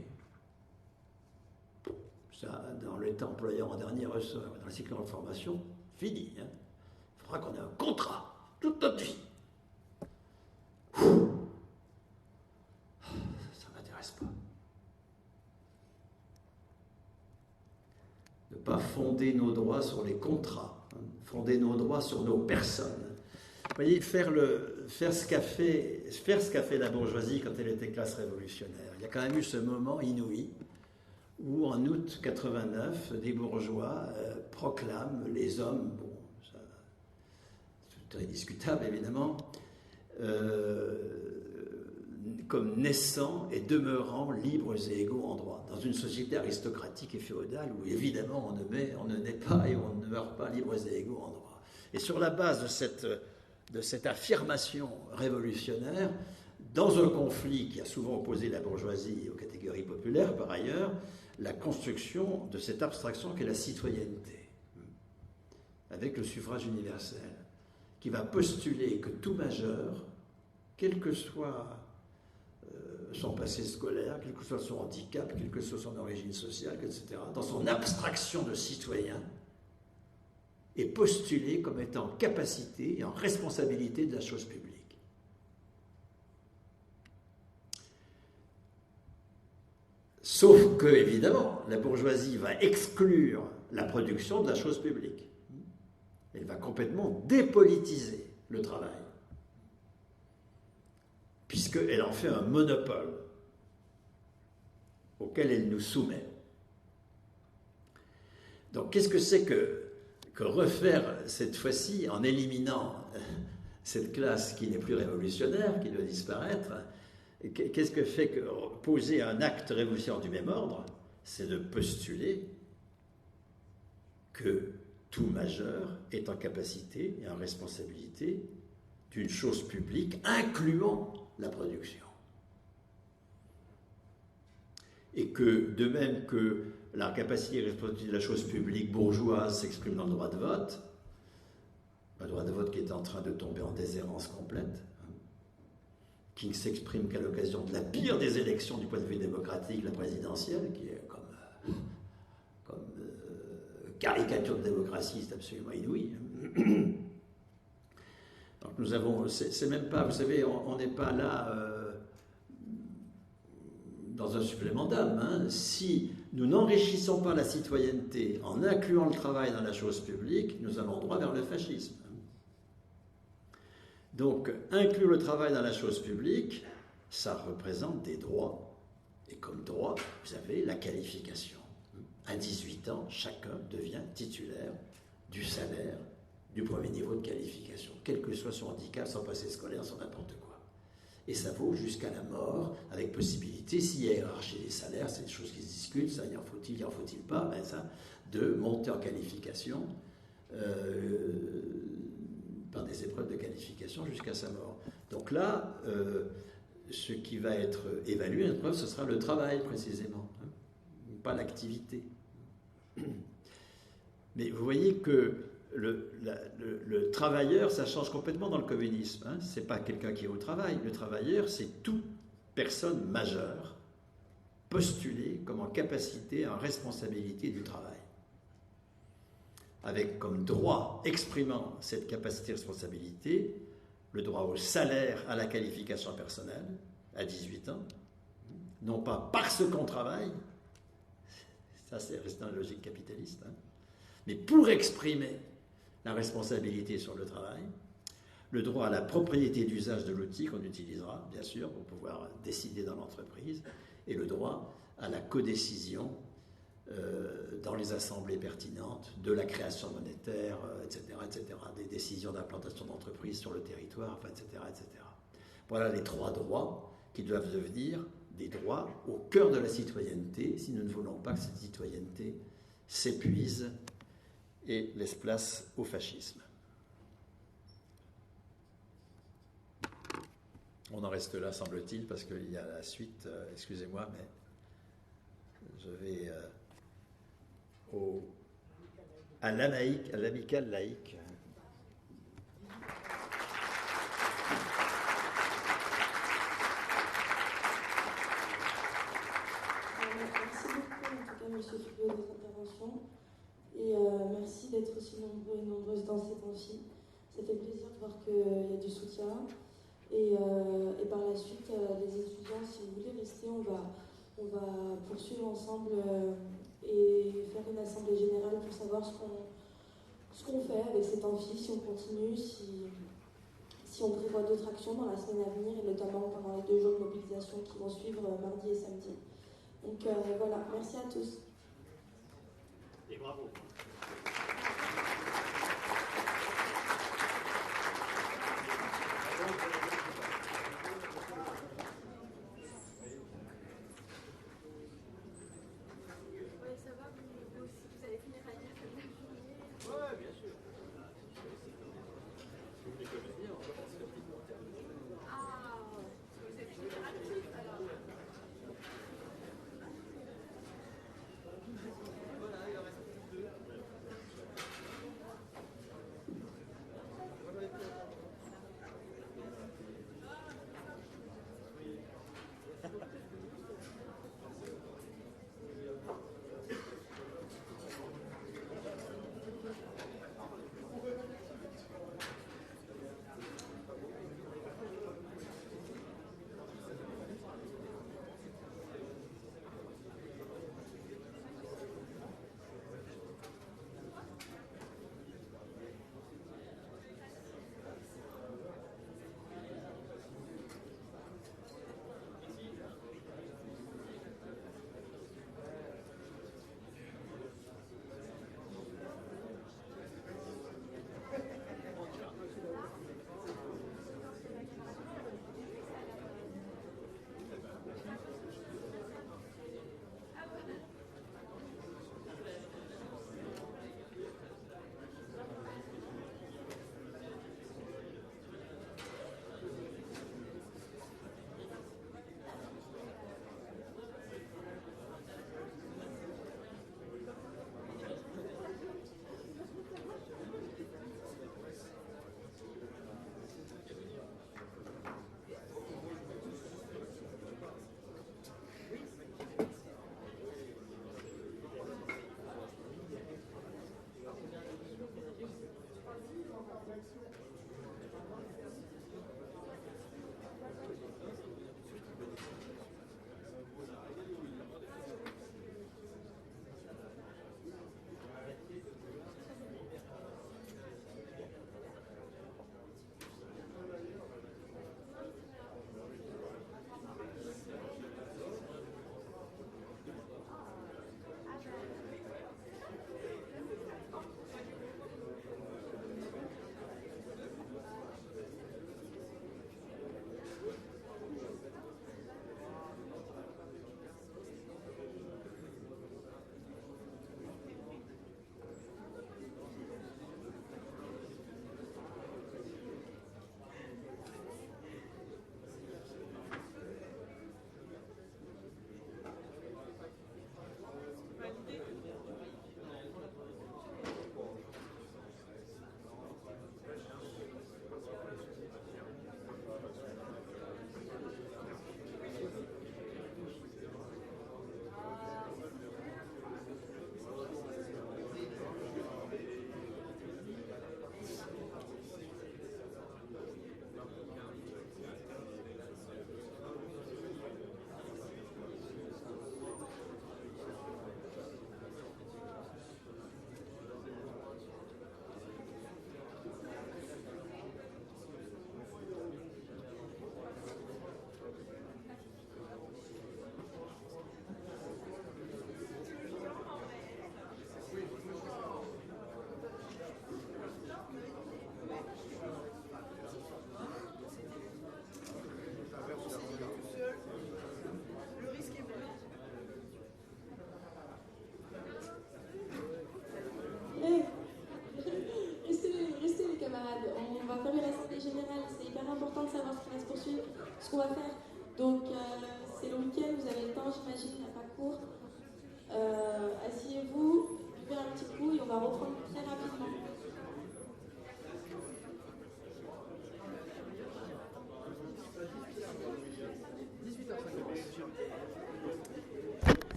Ça, dans l'état employeur en dernier ressort, dans le cycle de formation, fini. Il faudra qu'on ait un contrat toute notre vie. Ça ne m'intéresse pas. Ne pas fonder nos droits sur les contrats, fonder nos droits sur nos personnes. Vous voyez, faire ce qu'a fait la bourgeoisie quand elle était classe révolutionnaire. Il y a quand même eu ce moment inouï où, en août 89, des bourgeois proclament les hommes, bon, ça, c'est très discutable évidemment, comme naissant et demeurant libres et égaux en droit, dans une société aristocratique et féodale où évidemment on ne naît pas et on ne meurt pas libres et égaux en droit. Et sur la base de cette affirmation révolutionnaire, dans un conflit qui a souvent opposé la bourgeoisie aux catégories populaires par ailleurs, la construction de cette abstraction qu'est la citoyenneté, avec le suffrage universel, qui va postuler que tout majeur, quel que soit son passé scolaire, quel que soit son handicap, quelle que soit son origine sociale, etc., dans son abstraction de citoyen, est postulé comme étant en capacité et en responsabilité de la chose publique. Sauf que, évidemment, la bourgeoisie va exclure la production de la chose publique. Elle va complètement dépolitiser le travail, puisqu'elle en fait un monopole auquel elle nous soumet. Donc, qu'est-ce que c'est que refaire cette fois-ci en éliminant cette classe qui n'est plus révolutionnaire, qui doit disparaître? Qu'est-ce que fait que poser un acte révolutionnaire du même ordre? C'est de postuler que tout majeur est en capacité et en responsabilité d'une chose publique, incluant la production. Et que, de même que la capacité et responsabilité de la chose publique bourgeoise s'exprime dans le droit de vote, un droit de vote qui est en train de tomber en déshérence complète, qui ne s'exprime qu'à l'occasion de la pire des élections du point de vue démocratique, la présidentielle, qui est comme caricature de démocratie, c'est absolument inouï. Donc nous avons, c'est même pas, vous savez, on n'est pas là dans un supplément d'âme. Si nous n'enrichissons pas la citoyenneté en incluant le travail dans la chose publique, nous allons droit vers le fascisme. Donc, inclure le travail dans la chose publique, ça représente des droits. Et comme droit, vous avez la qualification. À 18 ans, chacun devient titulaire du salaire du premier niveau de qualification, quel que soit son handicap, son passé scolaire, son n'importe quoi. Et ça vaut jusqu'à la mort, avec possibilité, s'il y a hiérarchie des salaires, c'est des choses qui se discutent, ça, y en faut-il pas, ben ça, de monter en qualification par des épreuves de qualification jusqu'à sa mort. Donc là, ce qui va être évalué, l'épreuve, ce sera le travail précisément, pas l'activité. Mais vous voyez que le travailleur, ça change complètement dans le communisme. Ce n'est pas quelqu'un qui est au travail. Le travailleur, c'est toute personne majeure postulée comme en capacité, en responsabilité du travail, avec comme droit exprimant cette capacité de responsabilité le droit au salaire, à la qualification personnelle, à 18 ans, non pas parce qu'on travaille, ça c'est resté dans la logique capitaliste, hein, mais pour exprimer la responsabilité sur le travail, le droit à la propriété d'usage de l'outil qu'on utilisera, bien sûr, pour pouvoir décider dans l'entreprise, et le droit à la codécision dans les assemblées pertinentes de la création monétaire, etc., des décisions d'implantation d'entreprise sur le territoire, enfin, etc., etc. Voilà les 3 droits qui doivent devenir des droits au cœur de la citoyenneté, si nous ne voulons pas que cette citoyenneté s'épuise et laisse place au fascisme. On en reste là, semble-t-il, parce qu'il y a la suite. Excusez-moi, mais je vais à l'amicale laïque. Merci beaucoup, en tout cas, M. Fubio, de votre intervention. Et merci d'être aussi nombreux et nombreuses dans cet amphi. Ça fait plaisir de voir qu'il y a du soutien. Et par la suite, les étudiants, si vous voulez rester, on va poursuivre ensemble et faire une assemblée générale pour savoir ce qu'on fait avec cet amphi, si on continue, si on prévoit d'autres actions dans la semaine à venir, et notamment pendant les 2 jours de mobilisation qui vont suivre mardi et samedi. Donc voilà, merci à tous. Et bravo.